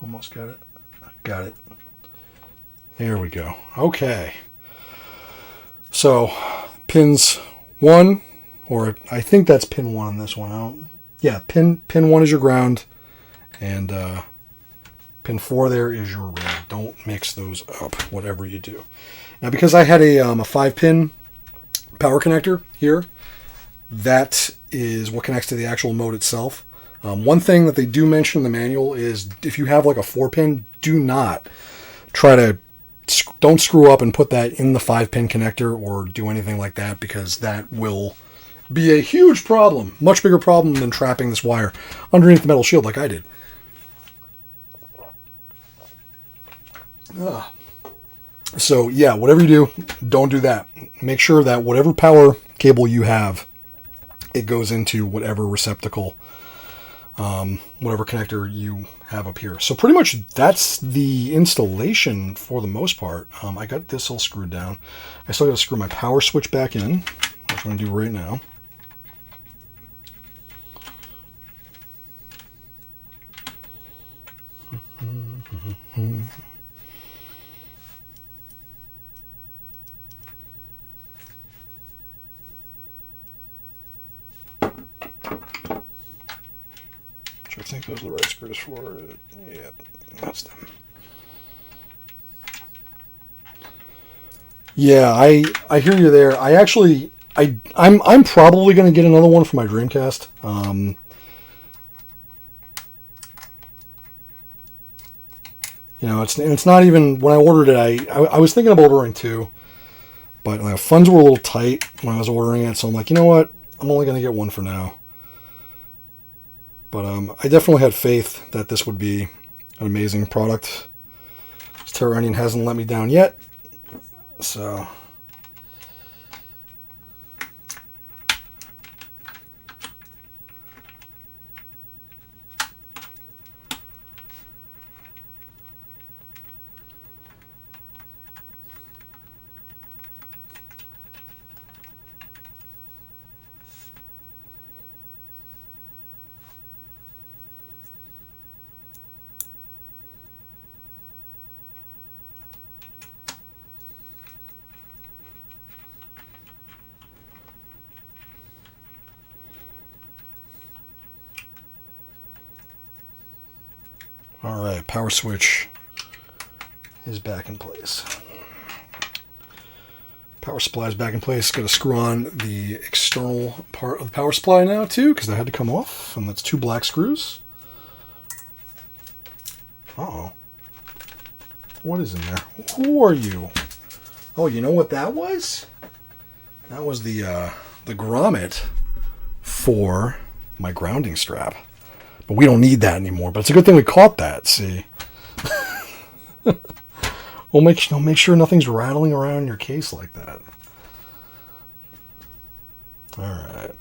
Almost got it. Got it. There we go. Okay. So, pins 1, or I think that's pin 1 on this one. Yeah, pin 1 is your ground, and pin 4 there is your red. Don't mix those up, whatever you do. Now, because I had a 5-pin power connector here, that is what connects to the actual mode itself. One thing that they do mention in the manual is if you have like a 4-pin, do not don't screw up and put that in the 5-pin connector or do anything like that, because that will be a huge problem, much bigger problem than trapping this wire underneath the metal shield like I did. So yeah, whatever you do, don't do that. Make sure that whatever power cable you have, it goes into whatever receptacle, whatever connector you have up here. So pretty much that's the installation for the most part. I got this all screwed down. I still got to screw my power switch back in, which I'm going to do right now. I think those are the right screws for it. Yeah, that's them. Yeah, I hear you there. I'm probably going to get another one for my Dreamcast. It's not even, when I ordered it, I was thinking about ordering 2, but funds were a little tight when I was ordering it, so I'm like, you know what, I'm only going to get 1 for now. But I definitely had faith that this would be an amazing product. Terraonion hasn't let me down yet, so all right, power switch is back in place. Power supply is back in place. Got to screw on the external part of the power supply now too, because that had to come off, and that's 2 black screws. Uh-oh. What is in there? Who are you? Oh, you know what that was? That was the grommet for my grounding strap. But we don't need that anymore. But it's a good thing we caught that, see? We'll make sure nothing's rattling around in your case like that. All right.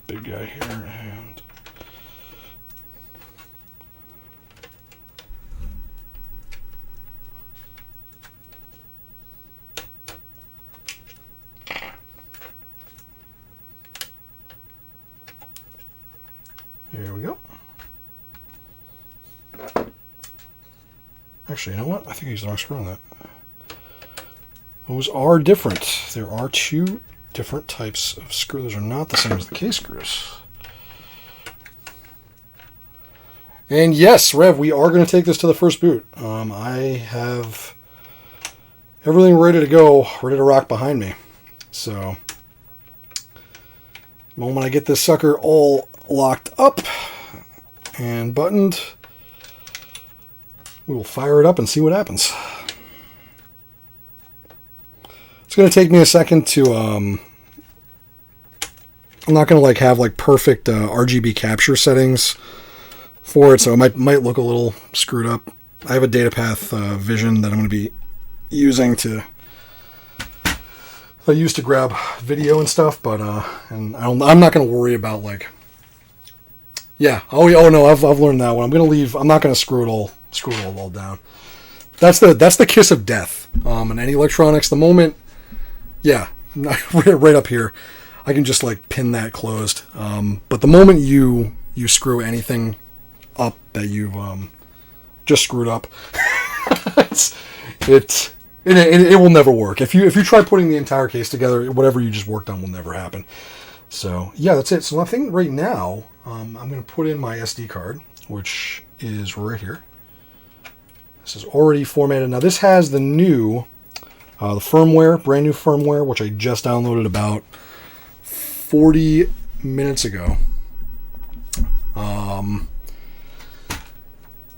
Big guy here, and here we go. Actually, you know what? I think I used the wrong screw on that. Those are different. There are 2 different types of screws. Those are not the same as the case screws. And yes, Rev, we are going to take this to the first boot. I have everything ready to go, ready to rock behind me. So, the moment I get this sucker all locked up and buttoned, we will fire it up and see what happens. It's going to take me a second to, I'm not going to have perfect RGB capture settings for it, so it might look a little screwed up. I have a data path vision that I'm going to be using I used to grab video and stuff, but and I'm not going to worry about oh no, I've learned that one. I'm going to leave. I'm not going to screw it all down. That's the kiss of death in any electronics. The moment, right up here, I can just pin that closed. But the moment you screw anything up that you've just screwed up, it will never work. If you try putting the entire case together, whatever you just worked on will never happen. So yeah, that's it. So I think right now I'm going to put in my SD card, which is right here. This is already formatted. Now this has the new the firmware, brand new firmware, which I just downloaded about 40 minutes ago.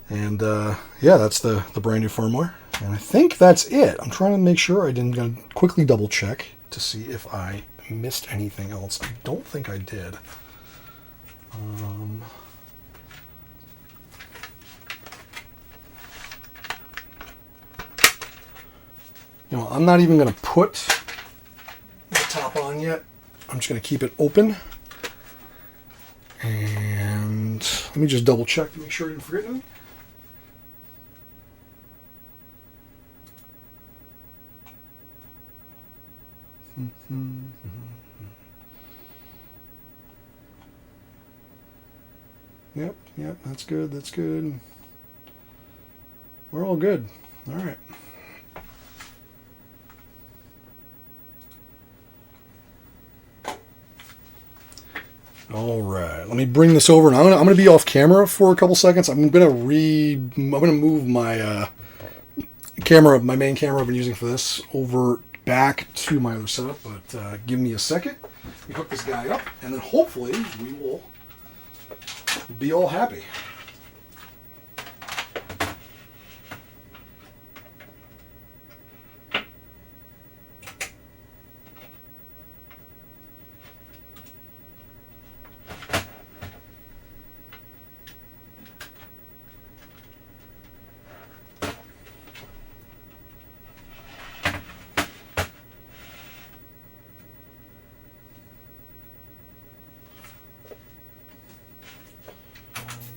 That's the brand new firmware. And I think that's it. I'm trying to make sure. Gonna quickly double check to see if I missed anything else. I don't think I did. I'm not even going to put the top on yet. I'm just going to keep it open. And let me just double check to make sure I didn't forget anything. Yep, that's good. We're all good. All right. All right, let me bring this over, and I'm gonna be off camera for a couple seconds. I'm gonna move my camera, my main camera I've been using for this, over back to my other setup. But give me a second. We hook this guy up, and then hopefully we will be all happy.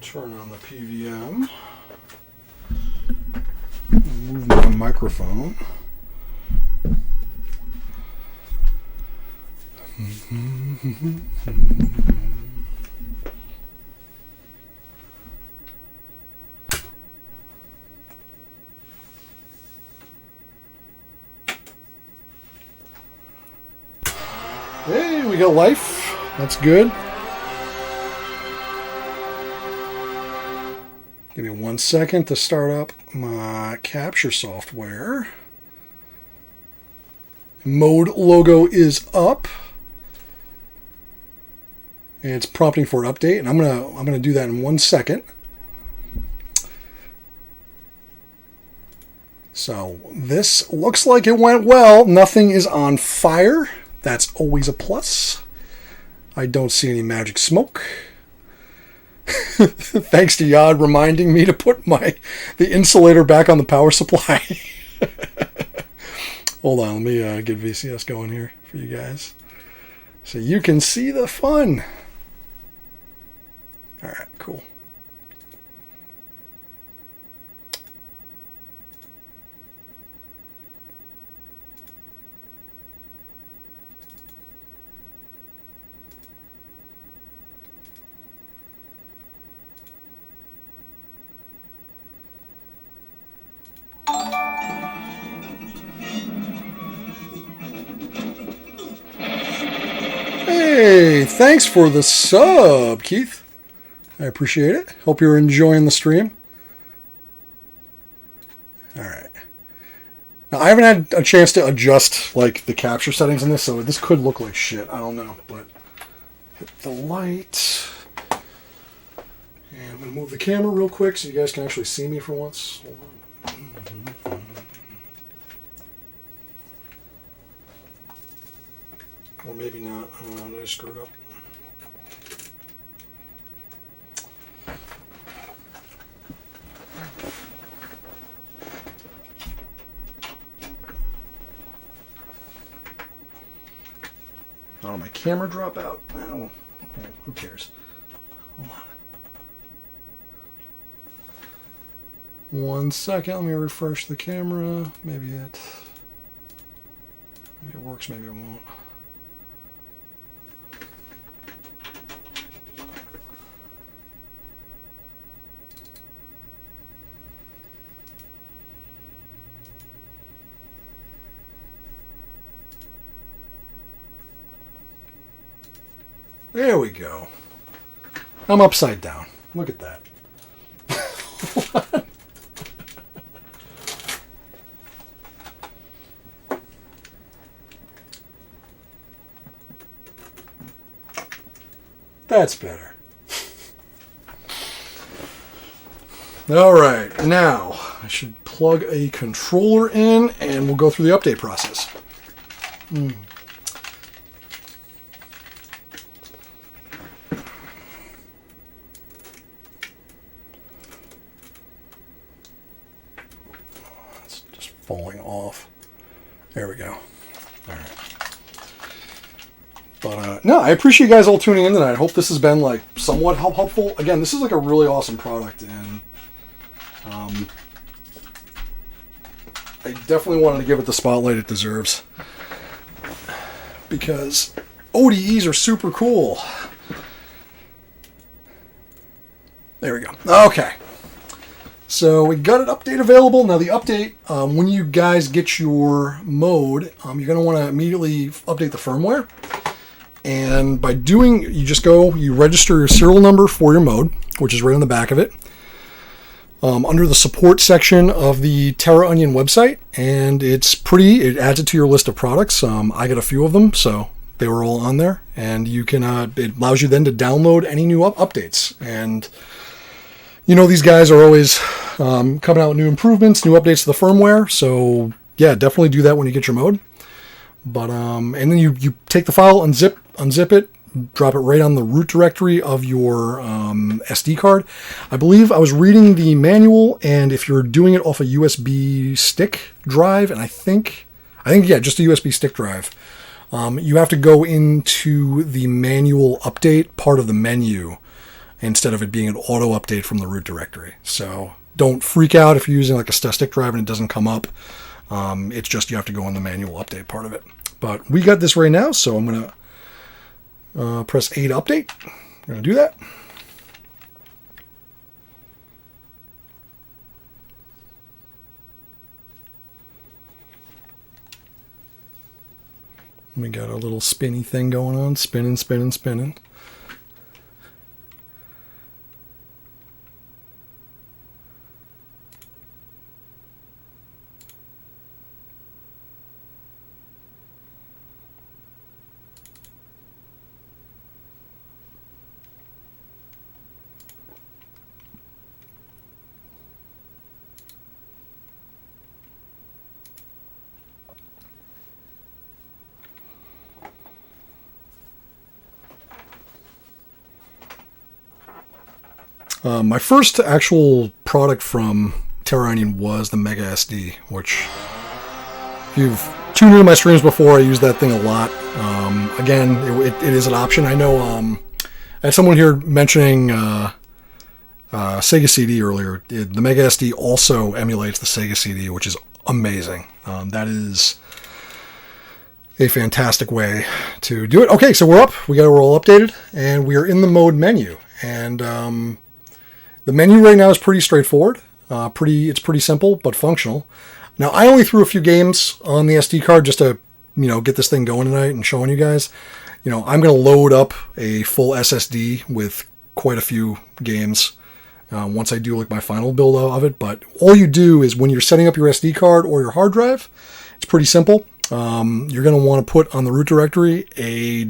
Turn on the PVM, move my microphone, Hey, we got life. That's good. Give me 1 second to start up my capture software. Mode logo is up. And it's prompting for an update, and I'm gonna do that in 1 second. So this looks like it went well. Nothing is on fire. That's always a plus. I don't see any magic smoke. Thanks to Yod reminding me to put the insulator back on the power supply. Hold on, let me get VCS going here for you guys, so you can see the fun. All right, cool. Hey, thanks for the sub, Keith. I appreciate it. Hope you're enjoying the stream. All right. Now, I haven't had a chance to adjust like the capture settings in this, so this could look like shit. I don't know, but hit the light. And I'm going to move the camera real quick so you guys can actually see me for once. Hold on. Or maybe not. I don't know. I screwed up. Oh, my camera drop out. Oh, who cares? Hold on. 1 second. Let me refresh the camera. Maybe it works. Maybe it won't. There we go. I'm upside down. Look at that. That's better. All right, now I should plug a controller in and we'll go through the update process. Falling off. There we go. All right. But no, I appreciate you guys all tuning in tonight. I hope this has been like somewhat helpful. Again, this is like a really awesome product, and I definitely wanted to give it the spotlight it deserves because ODEs are super cool. There we go. Okay. So we got an update available. Now the update, when you guys get your mode, you're going to want to immediately update the firmware. And by doing, you just go, you register your serial number for your mode, which is right on the back of it, under the support section of the Terraonion website. And it's pretty, it adds it to your list of products. I got a few of them, so they were all on there. And you can, it allows you then to download any new updates. And you know, these guys are always coming out with new improvements, new updates to the firmware. So yeah, definitely do that when you get your mode. But and then you take the file, unzip it, drop it right on the root directory of your SD card. I believe I was reading the manual, and if you're doing it off a USB stick drive, and I think yeah, just a USB stick drive, you have to go into the manual update part of the menu, instead of it being an auto update from the root directory. So don't freak out if you're using like a stick drive and it doesn't come up. It's just you have to go in the manual update part of it. But we got this right now, so I'm going to press A to update. I'm going to do that. We got a little spinny thing going on, spinning, spinning, spinning. My first actual product from Terraonion was the Mega SD, which, if you've tuned into my streams before, I use that thing a lot. Again, it is an option. I know I had someone here mentioning Sega CD earlier. The Mega SD also emulates the Sega CD, which is amazing. That is a fantastic way to do it. Okay, so we're up. We're all updated, and we are in the mode menu. And the menu right now is pretty straightforward. It's pretty simple, but functional. Now, I only threw a few games on the SD card just to, get this thing going tonight and showing you guys. I'm going to load up a full SSD with quite a few games once I do my final build of it. But all you do is when you're setting up your SD card or your hard drive, it's pretty simple. You're going to want to put on the root directory a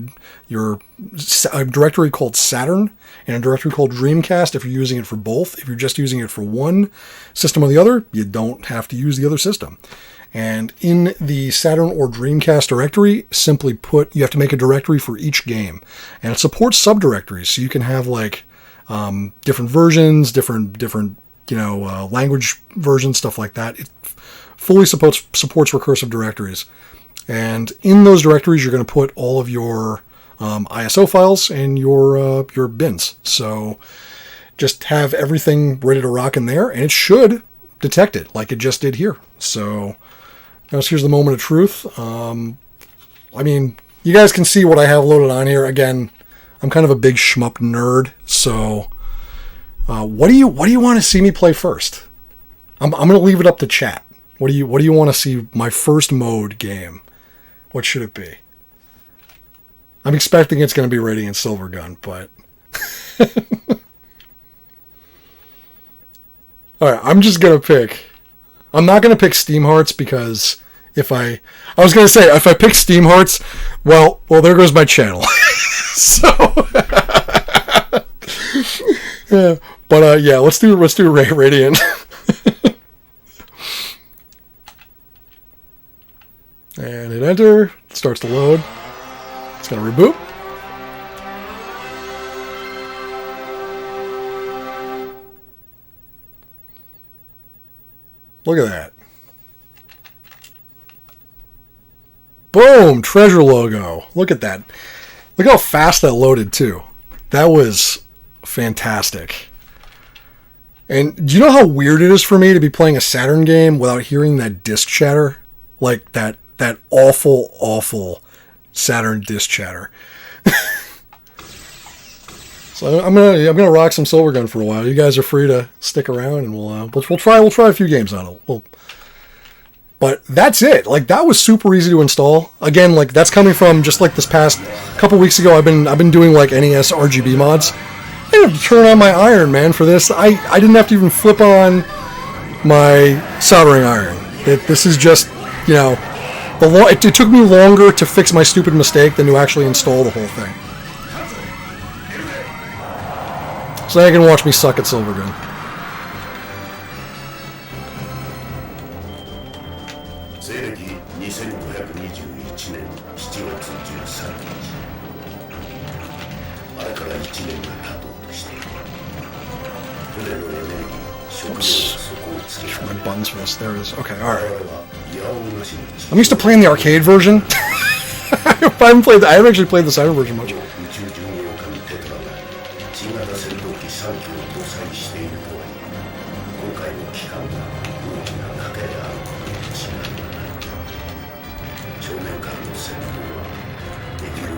directory called Saturn and a directory called Dreamcast if you're using it for both. If you're just using it for one system or the other, you don't have to use the other system. And in the Saturn or Dreamcast directory, you have to make a directory for each game. And it supports subdirectories, so you can have different versions, different language versions, stuff like that. It fully supports recursive directories. And in those directories, you're going to put all of your ISO files and your bins. So just have everything ready to rock in there, and it should detect it like it just did here. So here's the moment of truth. You guys can see what I have loaded on here. Again, I'm kind of a big shmup nerd. So what do you want to see me play first? I'm going to leave it up to chat. What do you want to see my first mode game? What should it be? I'm expecting it's going to be Radiant Silvergun, but all right, I'm just going to pick. I'm not going to pick Steam Hearts because I was going to say if I pick Steam Hearts, well, there goes my channel. So yeah, but let's do Radiant. And hit enter. It starts to load. It's going to reboot. Look at that. Boom! Treasure logo. Look at that. Look how fast that loaded, too. That was fantastic. And do you know how weird it is for me to be playing a Saturn game without hearing that disc chatter? Like that awful, awful Saturn disc chatter. So I'm gonna rock some Silvergun for a while. You guys are free to stick around, and we'll try a few games on it. But that's it. That was super easy to install. Again, that's coming from just this past couple weeks ago. I've been doing NES RGB mods. I didn't have to turn on my iron, man, for this. I didn't have to even flip on my soldering iron. This is just it took me longer to fix my stupid mistake than to actually install the whole thing. So now you can watch me suck at Silvergun. Oops. My buttons for this. There it is. Okay, alright. I'm used to playing the arcade version. I haven't actually played the Saturn version much.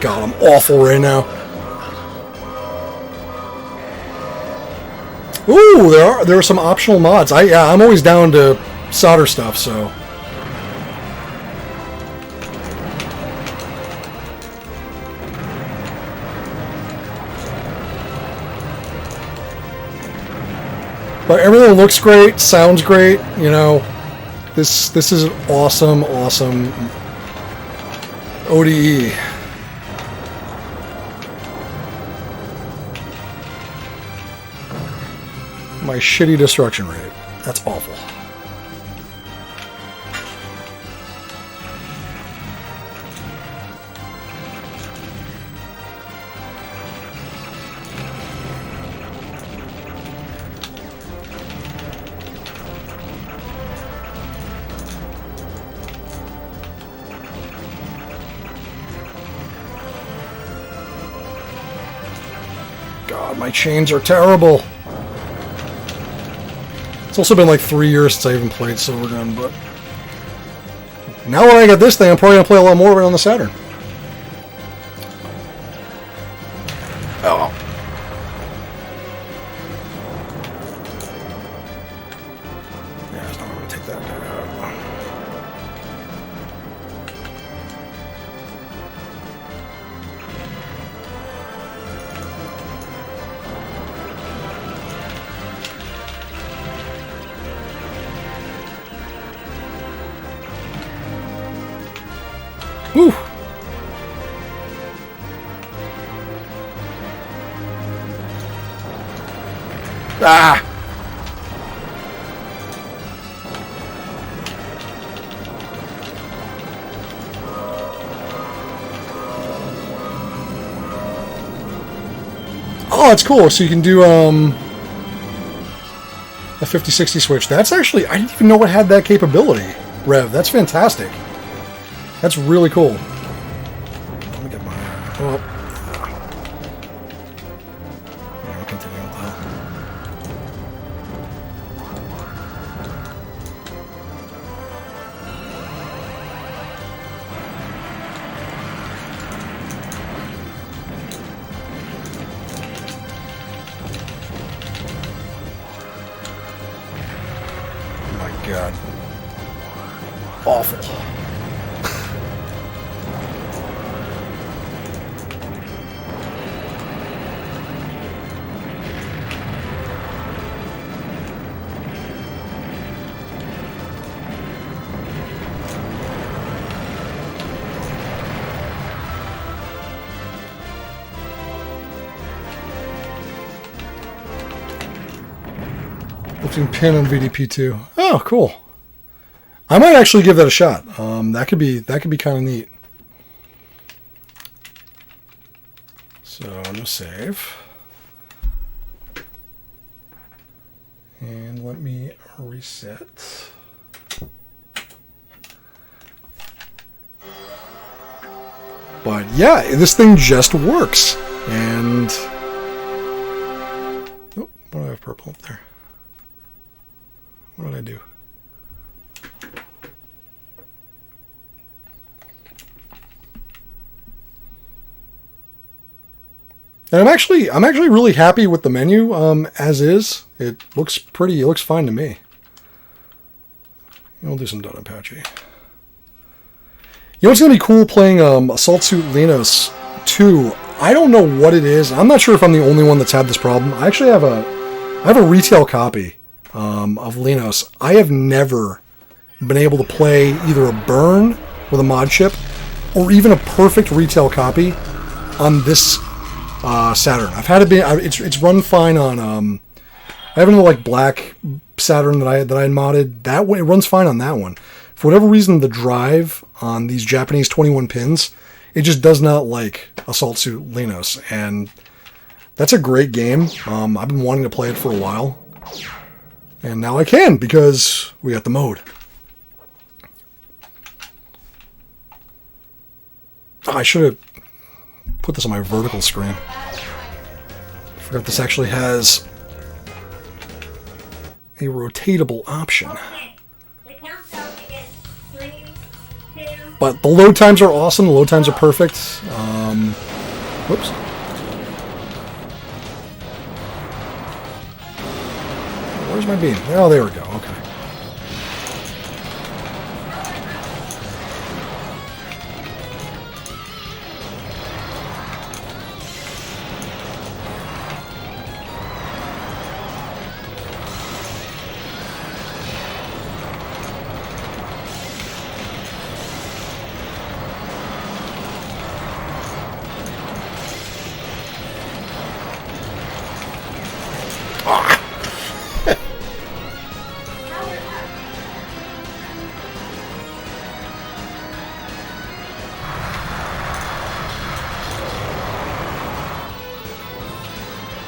God, I'm awful right now. Ooh, there are some optional mods. I'm always down to solder stuff, so. But everything looks great, sounds great, you know. This is an awesome ODE. My shitty destruction rate. That's awful. God, my chains are terrible. It's also been like 3 years since I even played Silvergun, but now when I get this thing, I'm probably going to play a lot more of it on the Saturn. Oh. Yeah, it's not going to take that out. Whew. Ah! Oh, that's cool. So you can do a 50-60 switch. That's actually, I didn't even know it had that capability, Rev. That's fantastic. That's really cool. Let me get my... Oh. I'll continue with that. Oh my God. Awful. Lifting pin on VDP2. Oh, cool. I might actually give that a shot. That could be kind of neat. So I'm gonna save, and let me reset. But yeah, this thing just works. And oh, what do I have purple up there? What did I do? And I'm actually really happy with the menu as is. It looks pretty. It looks fine to me. We'll do some Dot Apache. You know what's gonna be cool playing Assault Suit Linus 2? I don't know what it is. I'm not sure if I'm the only one that's had this problem. I actually have a retail copy of Linus. I have never been able to play either a burn with a mod chip or even a perfect retail copy on this Saturn. I've had it be. It's run fine on. I have another like black Saturn that I modded. That way it runs fine on that one. For whatever reason, the drive on these Japanese 21 pins, it just does not like Assault Suit Linus, and that's a great game. I've been wanting to play it for a while, and now I can because we got the mode. Oh, I should have put this on my vertical screen. I forgot this actually has a rotatable option. But the load times are awesome. The load times are perfect. Whoops. Where's my beam? Oh, there we go. Okay.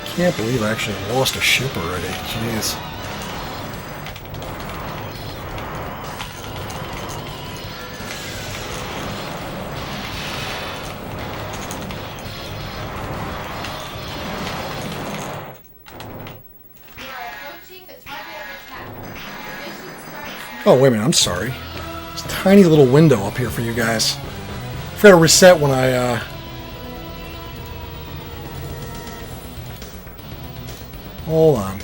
I can't believe I actually lost a ship already. Jeez. Oh, wait a minute. I'm sorry. There's a tiny little window up here for you guys. I forgot to reset when I, Hold on.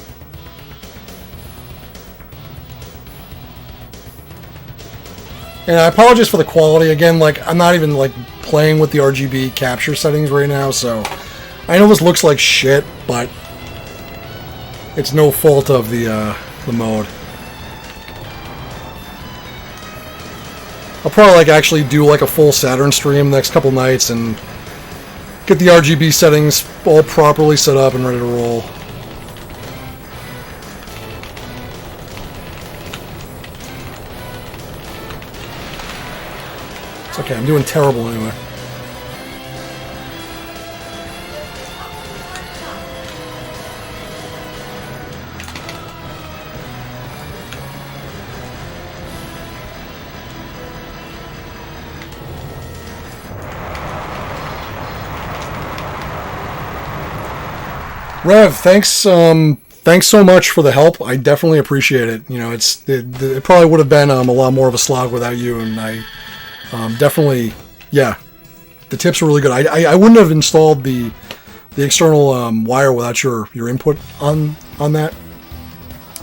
And I apologize for the quality. Again, like, I'm not even, like, playing with the RGB capture settings right now, so I know this looks like shit, but it's no fault of the mode. I'll probably, like, actually do, like, a full Saturn stream the next couple nights and get the RGB settings all properly set up and ready to roll. Okay, I'm doing terrible anyway. Rev, thanks so much for the help. I definitely appreciate it. You know, it probably would have been a lot more of a slog without you, and I definitely, yeah, the tips were really good. I wouldn't have installed the external wire without your input on that.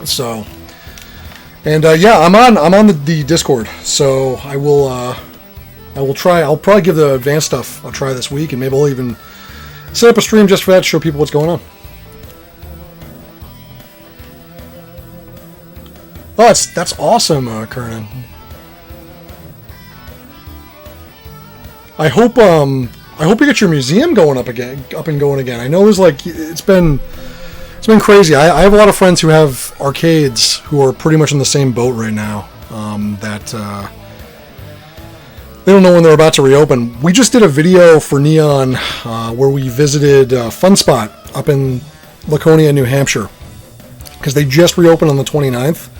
So, and yeah, I'm on the Discord, so I will try. I'll probably give the advanced stuff a try this week, and maybe I'll even set up a stream just for that to show people what's going on. Oh, that's awesome, Kernan. I hope you get your museum going up and going again. I know it was like it's been crazy. I have a lot of friends who have arcades who are pretty much in the same boat right now. That they don't know when they're about to reopen. We just did a video for Neon where we visited Fun Spot up in Laconia, New Hampshire, because they just reopened on the 29th.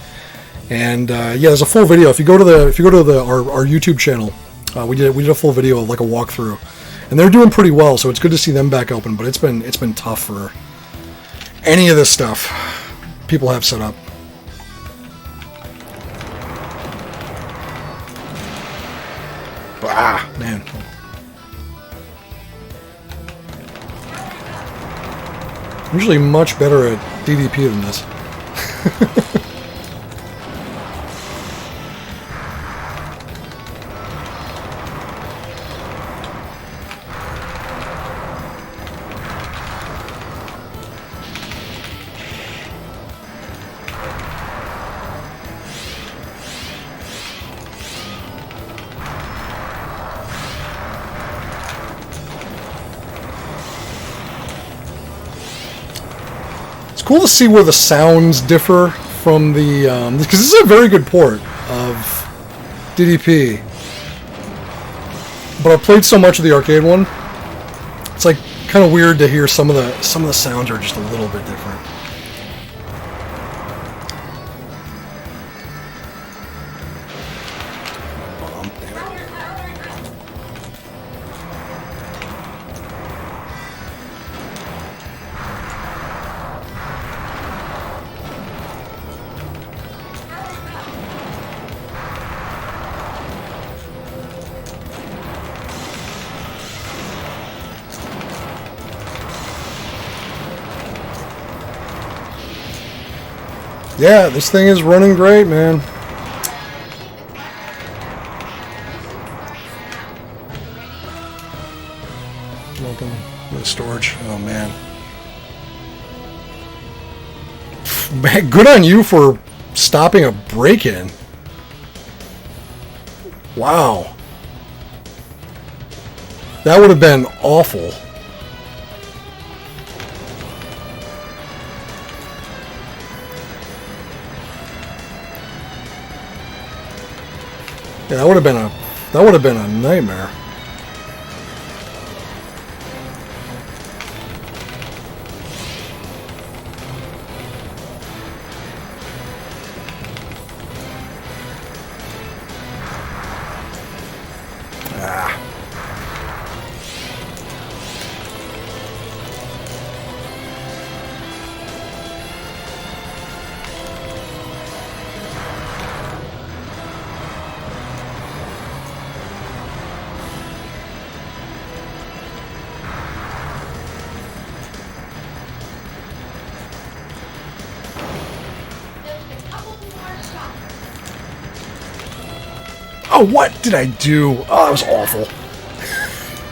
And yeah, there's a full video. If you go to our YouTube channel, we did a full video of like a walkthrough, and they're doing pretty well. So it's good to see them back open. But it's been tough for any of this stuff people have set up. Ah, man. I'm usually much better at DDP than this. Cool to see where the sounds differ from the because this is a very good port of DDP, but I've played so much of the arcade one, it's like kind of weird to hear some of the sounds are just a little bit different. Yeah, this thing is running great, man. Welcome to the storage. Oh, man. Man, good on you for stopping a break-in. Wow. That would have been awful. Yeah, that would have been a nightmare. Oh, what did I do? Oh, that was awful.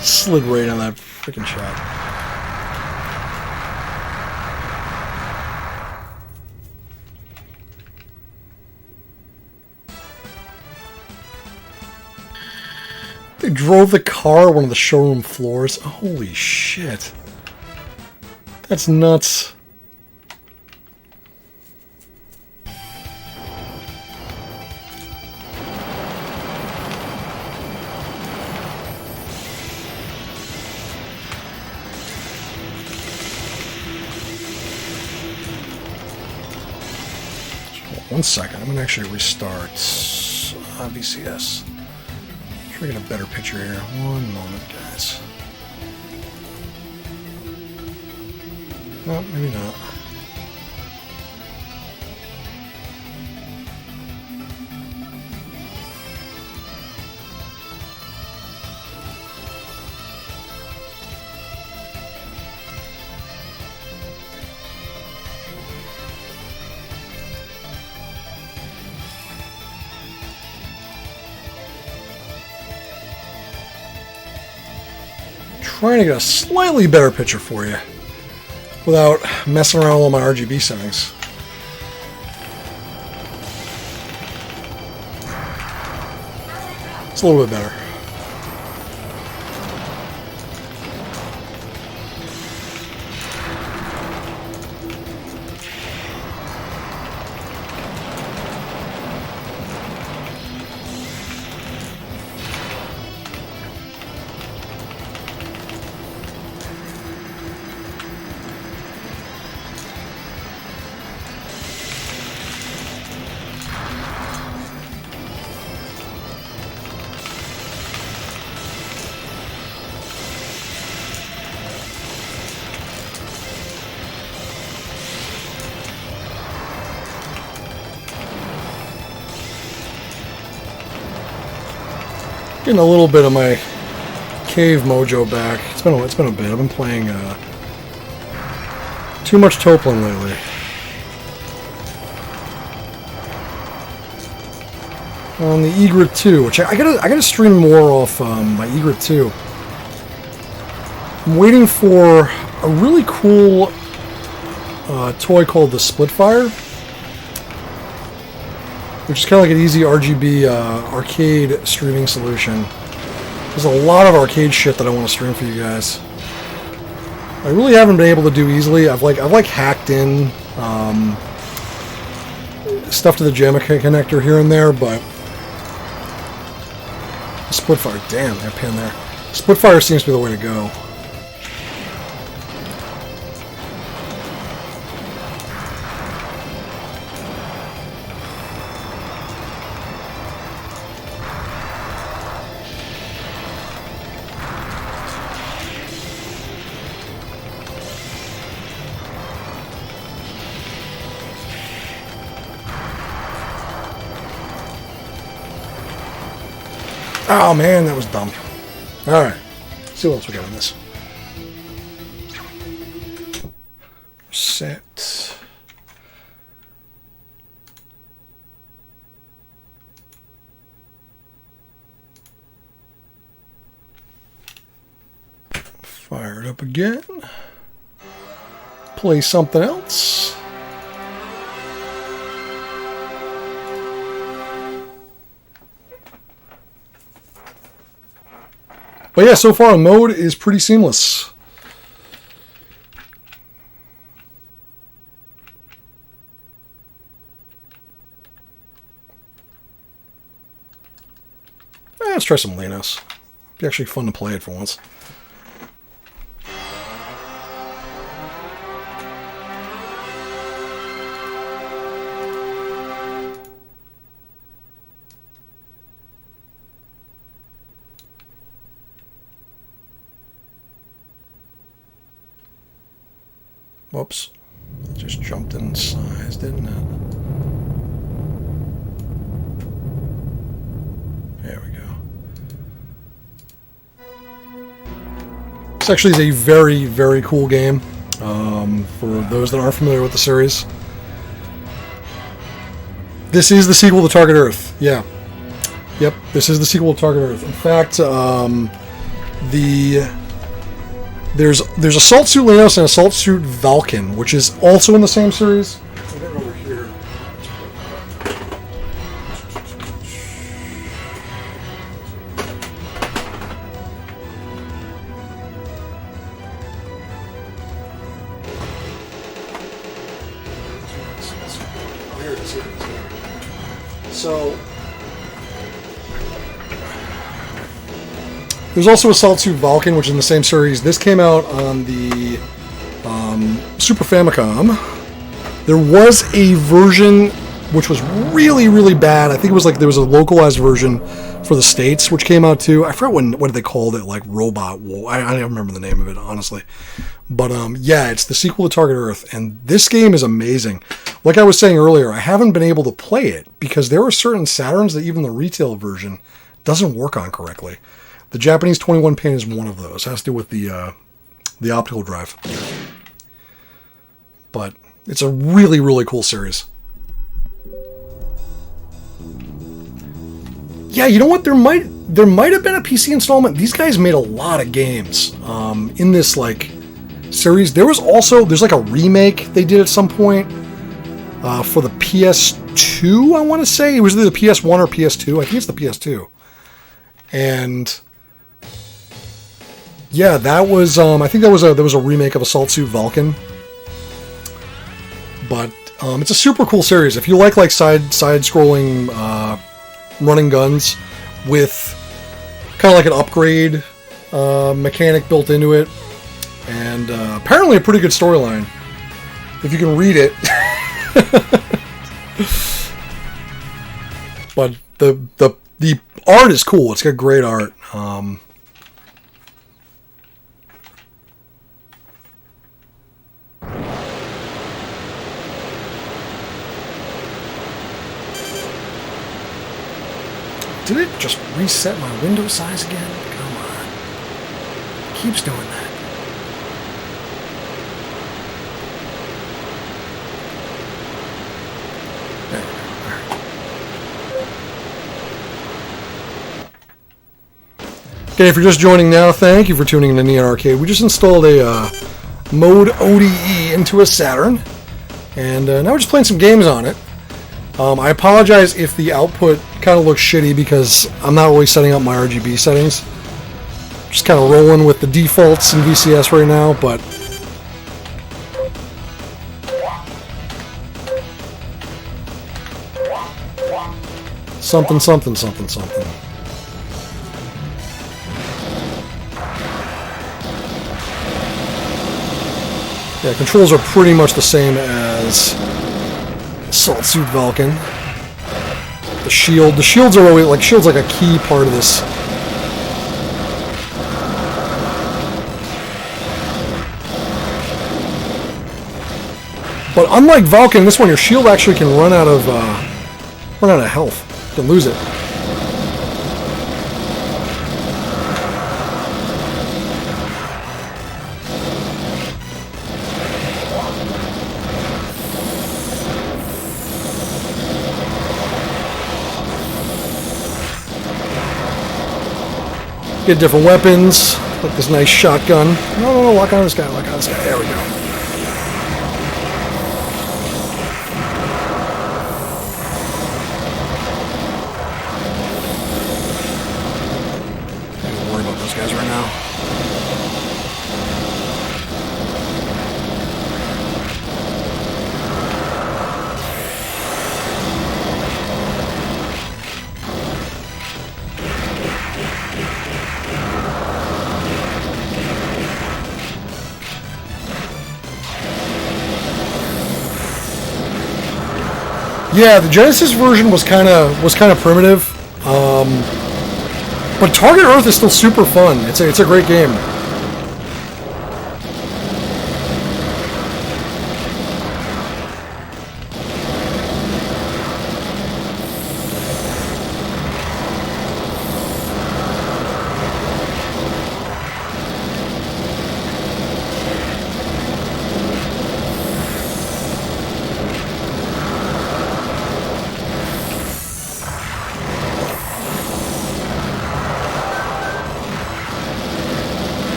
Slid right on that freaking shot. They drove the car on one of the showroom floors. Holy shit. That's nuts. One second, I'm going to actually restart VCS. Try to get a better picture here. One moment, guys. No, maybe not. Trying to get a slightly better picture for you without messing around with all my RGB settings. It's a little bit better. Getting a little bit of my cave mojo back. It's been a bit. I've been playing too much Toplin lately. On the Egret 2, which I gotta stream more off my Egret 2. I'm waiting for a really cool toy called the Splitfire, which is kind of like an easy RGB arcade streaming solution. There's a lot of arcade shit that I want to stream for you guys. I really haven't been able to do easily. I've hacked in stuff to the JAMA connector here and there, but Splitfire, damn, that pin there. Splitfire seems to be the way to go. Oh man, that was dumb. Alright, let's see what else we got on this. Set. Fire it up again. Play something else. But yeah, so far the mode is pretty seamless. Let's try some Linux. It'd be actually fun to play it for once. Whoops. Just jumped in size, didn't it? There we go. This actually is a very, very cool game. For those that aren't familiar with the series. This is the sequel to Target Earth. Yeah. Yep, this is the sequel to Target Earth. In fact, there's Assault Suit Linus and Assault Suit Valken, which is also in the same series. I'll get over here. Oh, here it is. So there's also Assault Suit Valken, which is in the same series. This came out on the Super Famicom. There was a version which was really, really bad. I think it was like there was a localized version for the States, which came out too. I forgot what they called it, like Robot War. I don't remember the name of it, honestly. But yeah, it's the sequel to Target Earth, and this game is amazing. Like I was saying earlier, I haven't been able to play it because there are certain Saturns that even the retail version doesn't work on correctly. The Japanese 21 pin is one of those. It has to do with the optical drive. But it's a really, really cool series. Yeah, you know what? There might have been a PC installment. These guys made a lot of games in this like series. There's like a remake they did at some point for the PS2. I want to say it was either the PS1 or PS2. I think it's the PS2. And yeah, that was I think there was a remake of Assault Suit Valken. But it's a super cool series. If you like side-scrolling running guns with kind of like an upgrade mechanic built into it, and apparently a pretty good storyline if you can read it. But the art is cool. It's got great art. Did it just reset my window size again? Come on. It keeps doing that. There we go. All right. Okay, if you're just joining now, thank you for tuning in to Neon Arcade. We just installed a Mode ODE into a Saturn, and now we're just playing some games on it. I apologize if the output kind of looks shitty because I'm not really setting up my RGB settings. Just kind of rolling with the defaults in VCS right now, but something. Yeah, controls are pretty much the same as Assault Suit Valken. The shields are always like a key part of this. But unlike Valken, this one your shield actually can run out of health. You can lose it. Get different weapons. Like this nice shotgun. No, lock on this guy, lock on this guy. There we go. Don't worry about those guys right now. Yeah, the Genesis version was kind of primitive, but Target Earth is still super fun. It's a great game.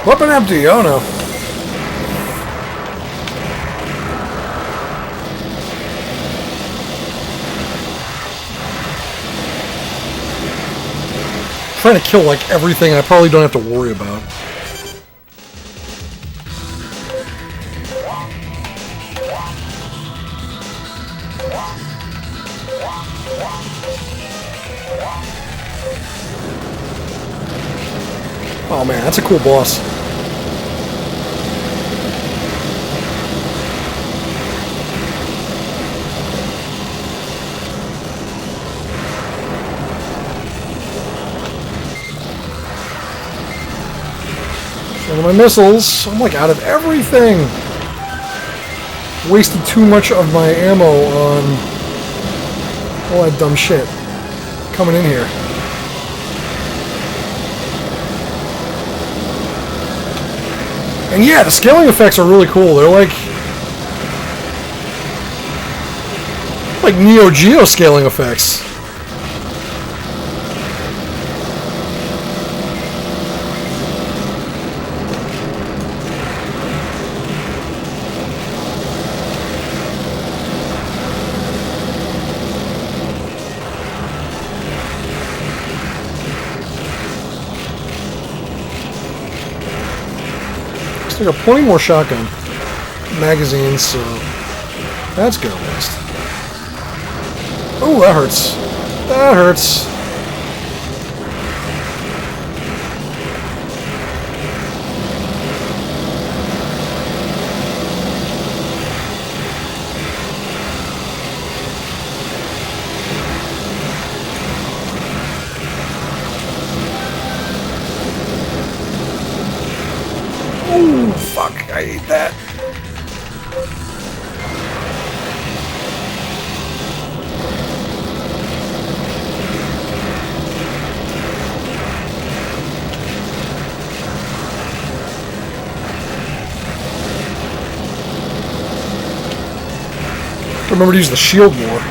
Weapon empty, oh no. I'm trying to kill like everything I probably don't have to worry about. Oh man, that's a cool boss. One of my missiles. I'm like out of everything. Wasted too much of my ammo on all that dumb shit coming in here. And yeah, the scaling effects are really cool. They're like Neo Geo scaling effects. I got plenty more shotgun magazines, so that's good at least. Oh, that hurts. That hurts. Oh, fuck, I hate that. Remember to use the shield more.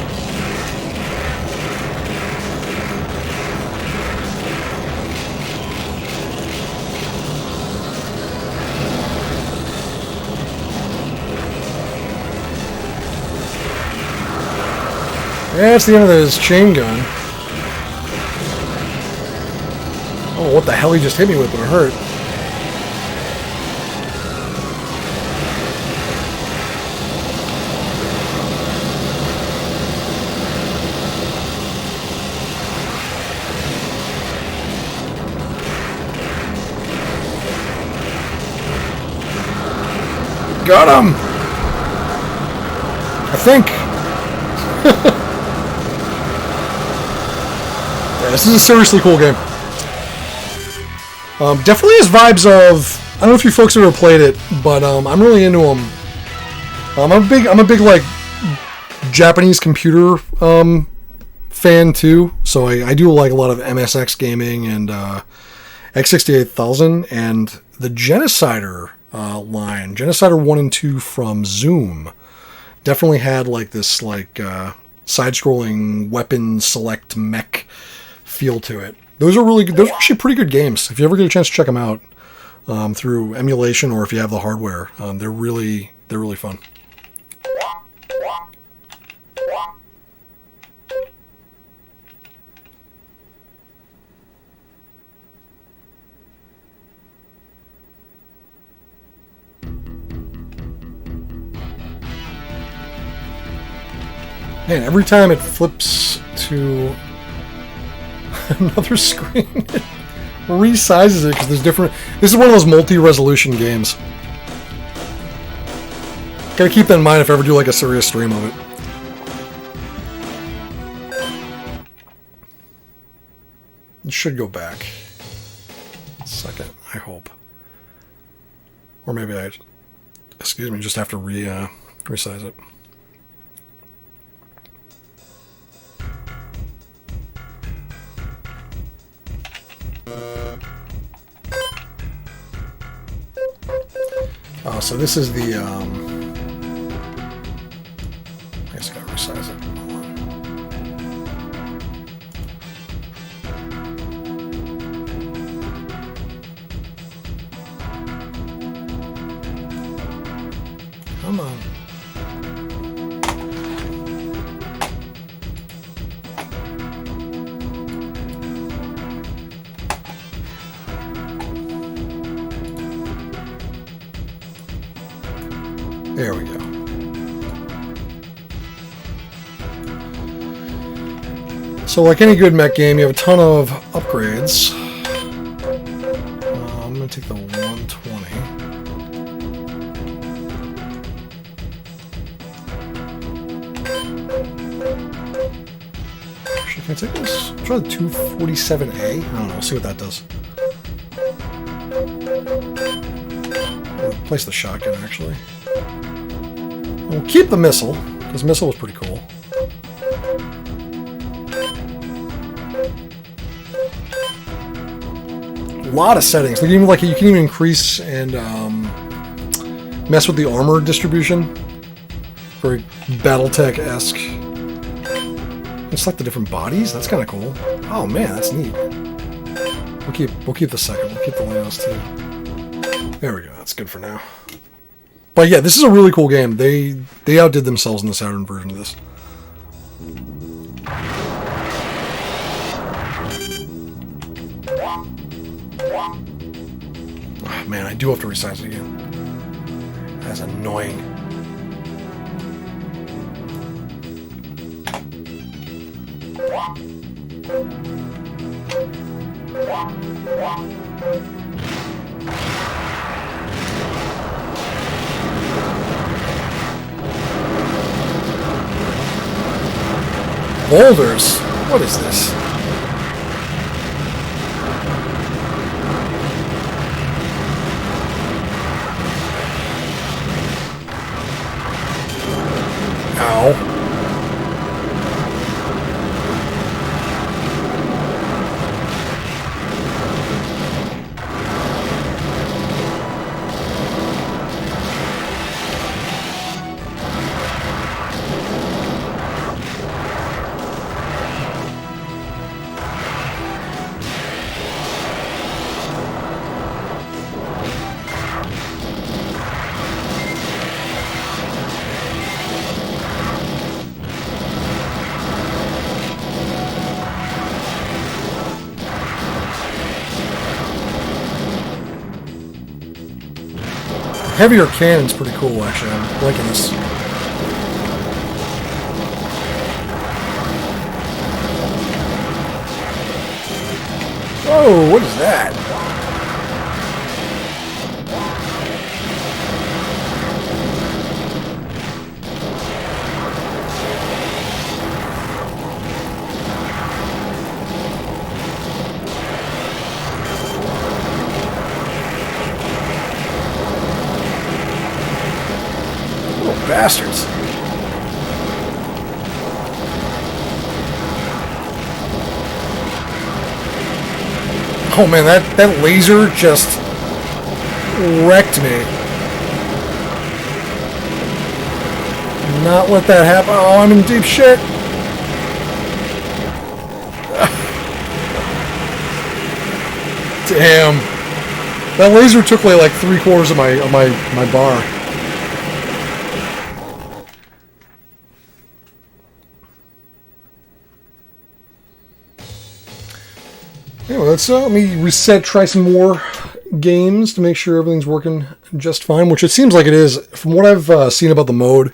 Yeah, that's the end of his chain gun. Oh, what the hell he just hit me with, but it hurt. Got him! I think. Yeah, this is a seriously cool game. Definitely has vibes of, I don't know if you folks have ever played it, but I'm really into them. I'm a big like Japanese computer fan too, so I do like a lot of MSX gaming and X68000 and the Genocider line, Genocider 1 and 2 from Zoom, definitely had like this like side-scrolling weapon select mech feel to it. Those are really good. Those are actually pretty good games. If you ever get a chance to check them out through emulation or if you have the hardware, they're really fun. Man, every time it flips to another screen, it resizes it because there's different. This is one of those multi-resolution games. Gotta keep that in mind if I ever do like a serious stream of it. It should go back. Second, I hope. Or maybe I, excuse me, just have to resize it. Oh, so this is the, I guess I gotta resize it. Come on. There we go. So like any good mech game, you have a ton of upgrades. I'm going to take the 120. Actually, can I take this? Try the 247A? I don't know, we'll see what that does. I'll place the shotgun, actually. We'll keep the missile, because missile was pretty cool. A lot of settings. Like, you can even increase and mess with the armor distribution. Very BattleTech-esque. And select the different bodies. That's kind of cool. Oh man, that's neat. We'll keep the second. We'll keep the layouts too. There we go. That's good for now. But yeah, this is a really cool game. They outdid themselves in the Saturn version of this. Oh, man, I do have to resize it again. That's annoying. Boulders? What is this? Ow. Heavier cannon's pretty cool, actually. I'm liking this. Whoa, what is that? Bastards. Oh man, that laser just wrecked me. Not let that happen. Oh, I'm in deep shit. Damn. That laser took away like 3/4 of my bar. Anyway, let's let me reset, try some more games to make sure everything's working just fine, which it seems like it is. From what I've seen about the mode,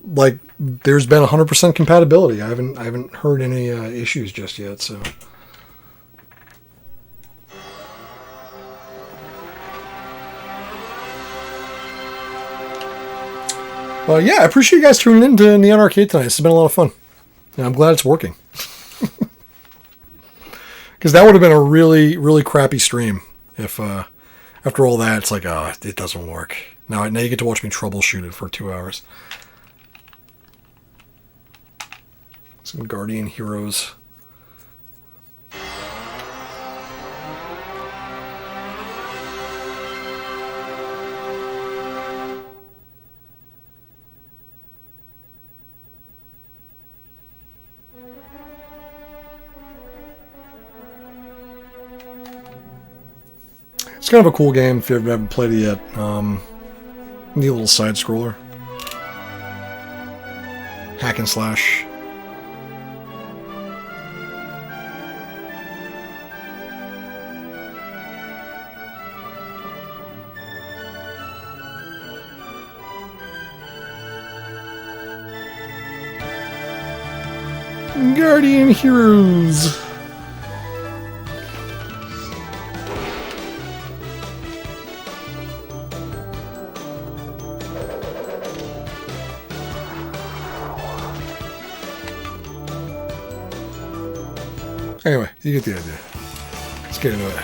like there's been 100% compatibility. I haven't heard any issues just yet, so. Yeah, I appreciate you guys tuning in to Neon Arcade tonight. It's been a lot of fun. And I'm glad it's working. Because that would have been a really, really crappy stream if, after all that, it's like, oh, it doesn't work. Now you get to watch me troubleshoot it for 2 hours. Some Guardian Heroes. It's kind of a cool game if you haven't played it yet. Neat little side scroller. Hack and slash. Guardian Heroes. Anyway, you get the idea. Let's get into it.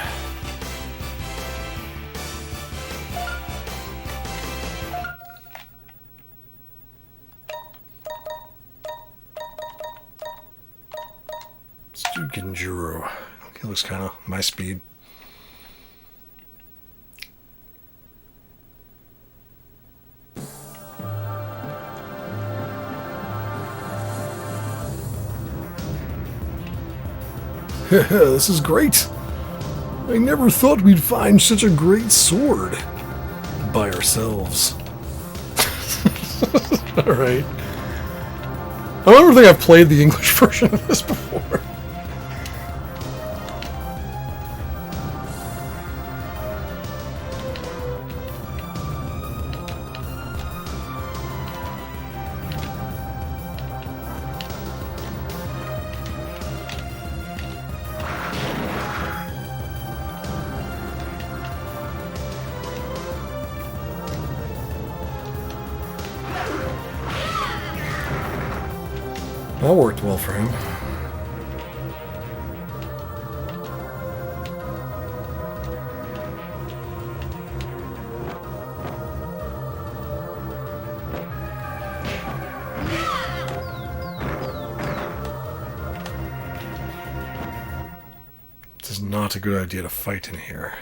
Let's do Genjuro. Okay, looks kind of my speed. This is great. I never thought we'd find such a great sword by ourselves. Alright. I don't think I've played the English version of this before. That worked well for him. This is not a good idea to fight in here.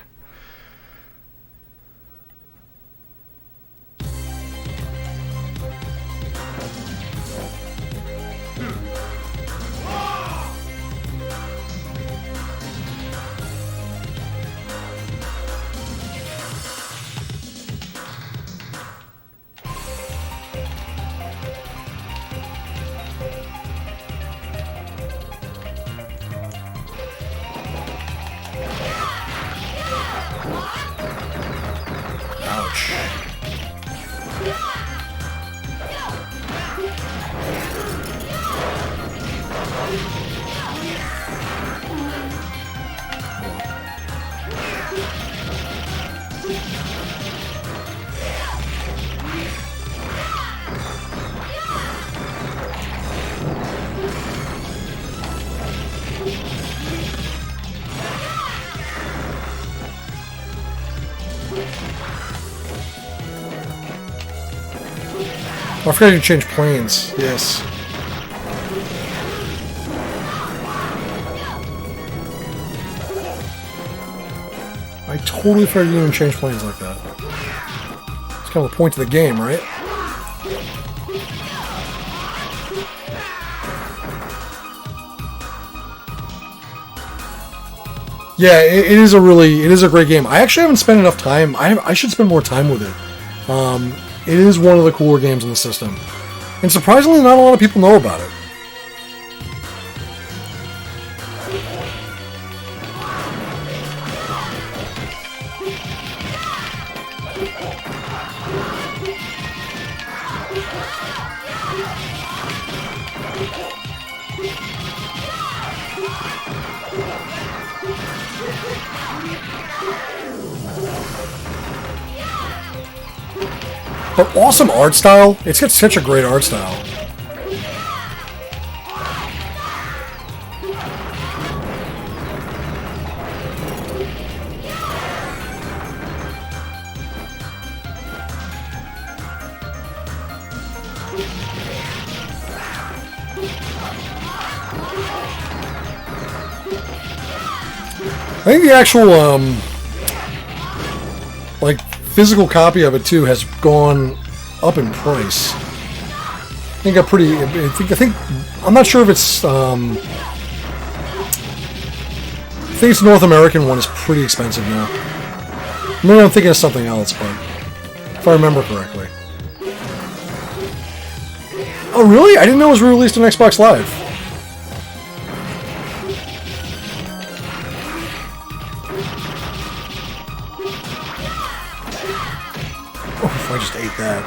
Oh, I forgot to change planes. Yes. I totally forgot you even change planes like that. It's kind of the point of the game, right? Yeah, it is a great game. I actually haven't spent enough time. I should spend more time with it. It is one of the cooler games in the system. And surprisingly, not a lot of people know about it. But awesome art style. It's got such a great art style. I think the actual, like, physical copy of it too has gone up in price. I think I'm not sure if it's I think it's North American one is pretty expensive now. Maybe I'm thinking of something else, but if I remember correctly. Oh really? I didn't know it was re-released on Xbox Live. I just ate that.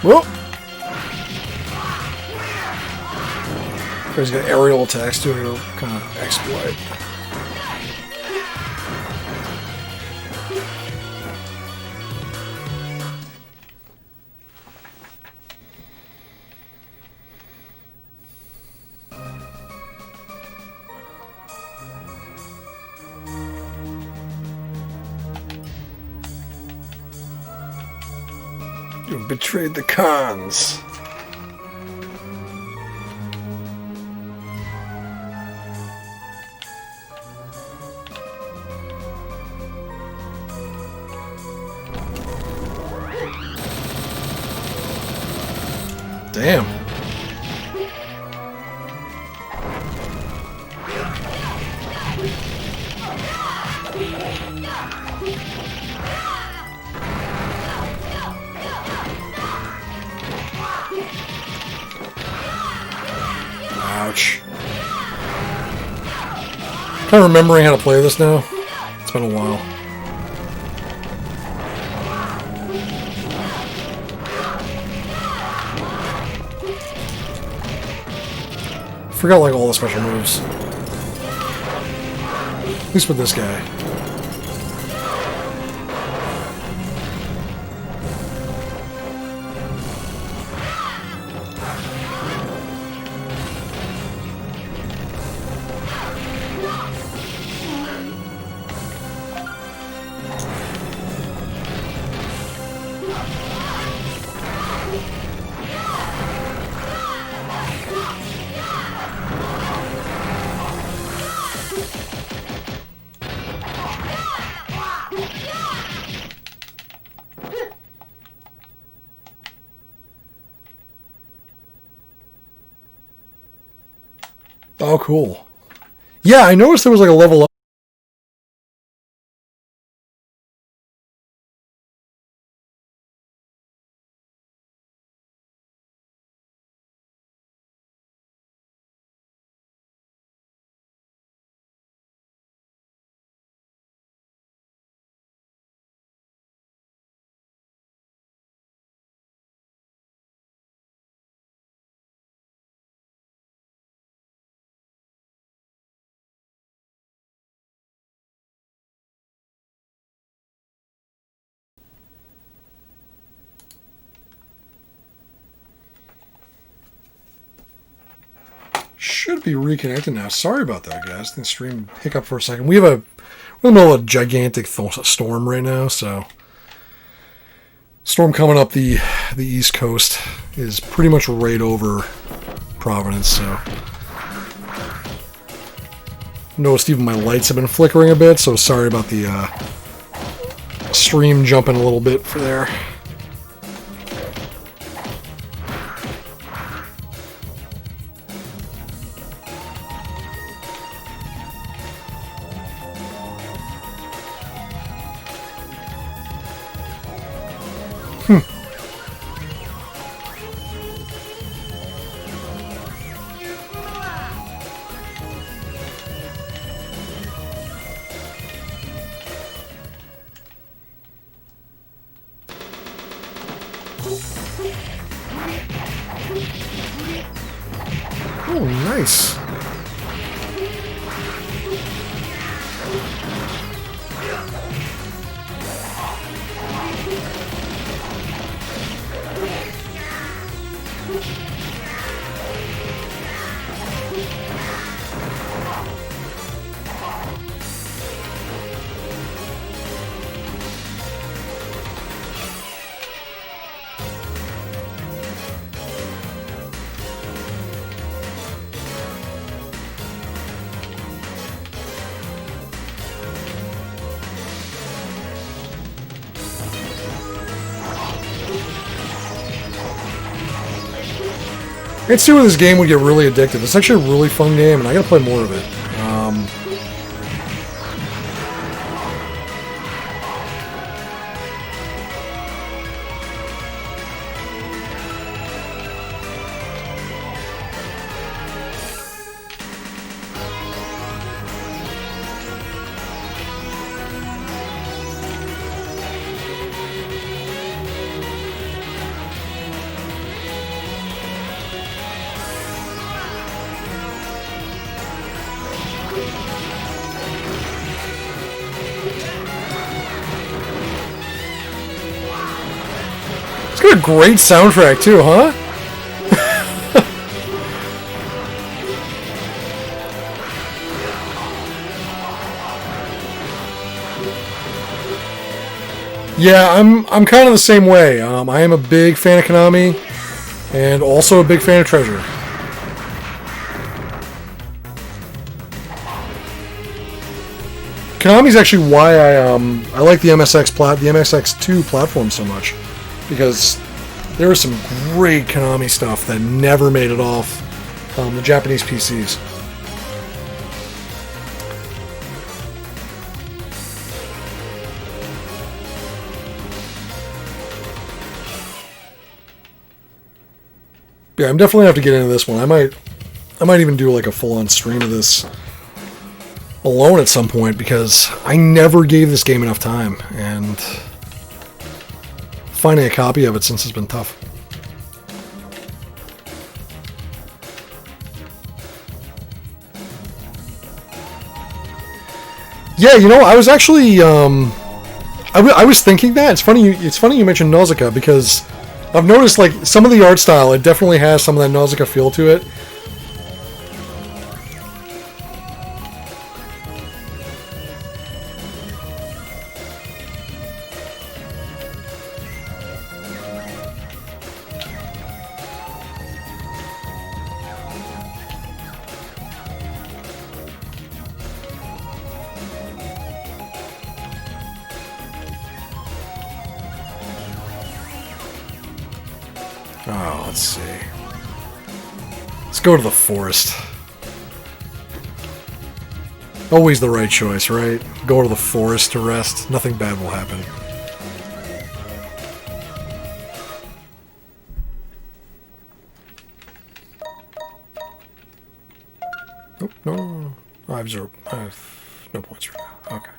Whoop! He's got aerial attacks to it, kind of exploit. You've betrayed the cons. Damn. Ouch. Kind of remembering how to play this now. It's been a while. Forgot like all the special moves. At least with this guy. Oh, cool. Yeah, I noticed there was like a level up. Should be reconnected now. Sorry about that, guys. The stream hiccup for a second. We're in the middle of a gigantic storm right now, so storm coming up the East Coast is pretty much right over Providence, so... Noticed even my lights have been flickering a bit, so sorry about the stream jumping a little bit for there. Oh, nice. I can see where this game would get really addictive. It's actually a really fun game, and I gotta play more of it. It's got a great soundtrack too, huh? Yeah, I'm kind of the same way. I am a big fan of Konami, and also a big fan of Treasure. Konami's actually why I like the MSX2 platform so much, because there was some great Konami stuff that never made it off the Japanese PCs. Yeah, I'm definitely have to get into this one. I might even do like a full-on stream of this alone at some point, because I never gave this game enough time, and finding a copy of it since has been tough. Yeah, you know, I was actually I was thinking that. It's funny you mentioned Nausicaa, because I've noticed, like, some of the art style, it definitely has some of that Nausicaa feel to it. Oh, let's see. Let's go to the forest. Always the right choice, right? Go to the forest to rest. Nothing bad will happen. Nope, no. I have no points right now. Okay.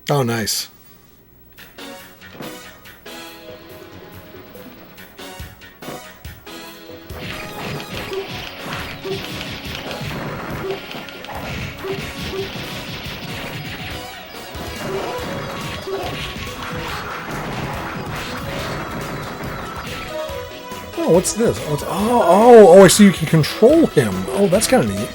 Oh, nice. Oh, what's this? Oh, I see you can control him. Oh, that's kind of neat.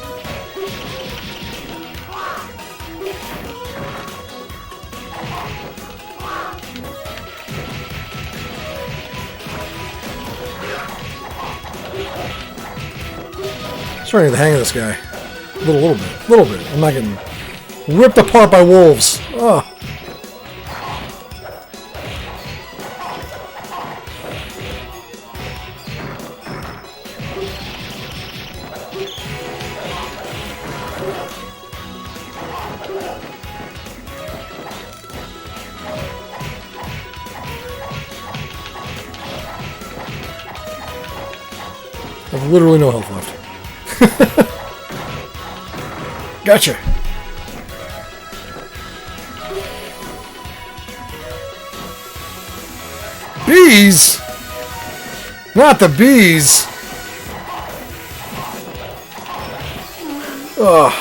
Starting to get the hang of this guy. A little bit. I'm not getting ripped apart by wolves. Ugh. I have literally no health left. Gotcha. Bees? Not the bees. Ugh.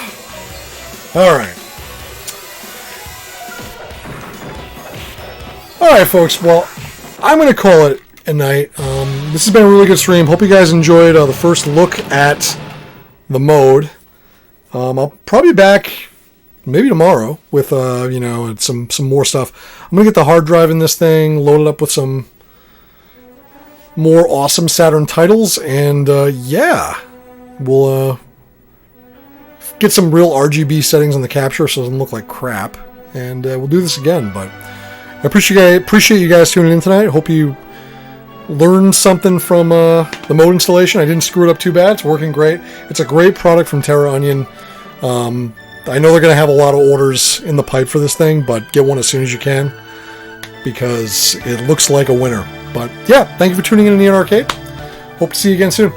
Alright. Alright, folks. Well, I'm going to call it a night. This has been a really good stream. Hope you guys enjoyed the first look at the mode. I'll probably be back maybe tomorrow with some more stuff. I'm gonna get the hard drive in this thing, load it up with some more awesome Saturn titles, and yeah, we'll get some real RGB settings on the capture so it doesn't look like crap, and we'll do this again. But I appreciate you guys tuning in tonight. Hope you learned something from the mode installation. I didn't screw it up too bad. It's working great. It's a great product from Terraonion. I know they're going to have a lot of orders in the pipe for this thing, but get one as soon as you can because it looks like a winner. But yeah, thank you for tuning in to Neon Arcade. Hope to see you again soon.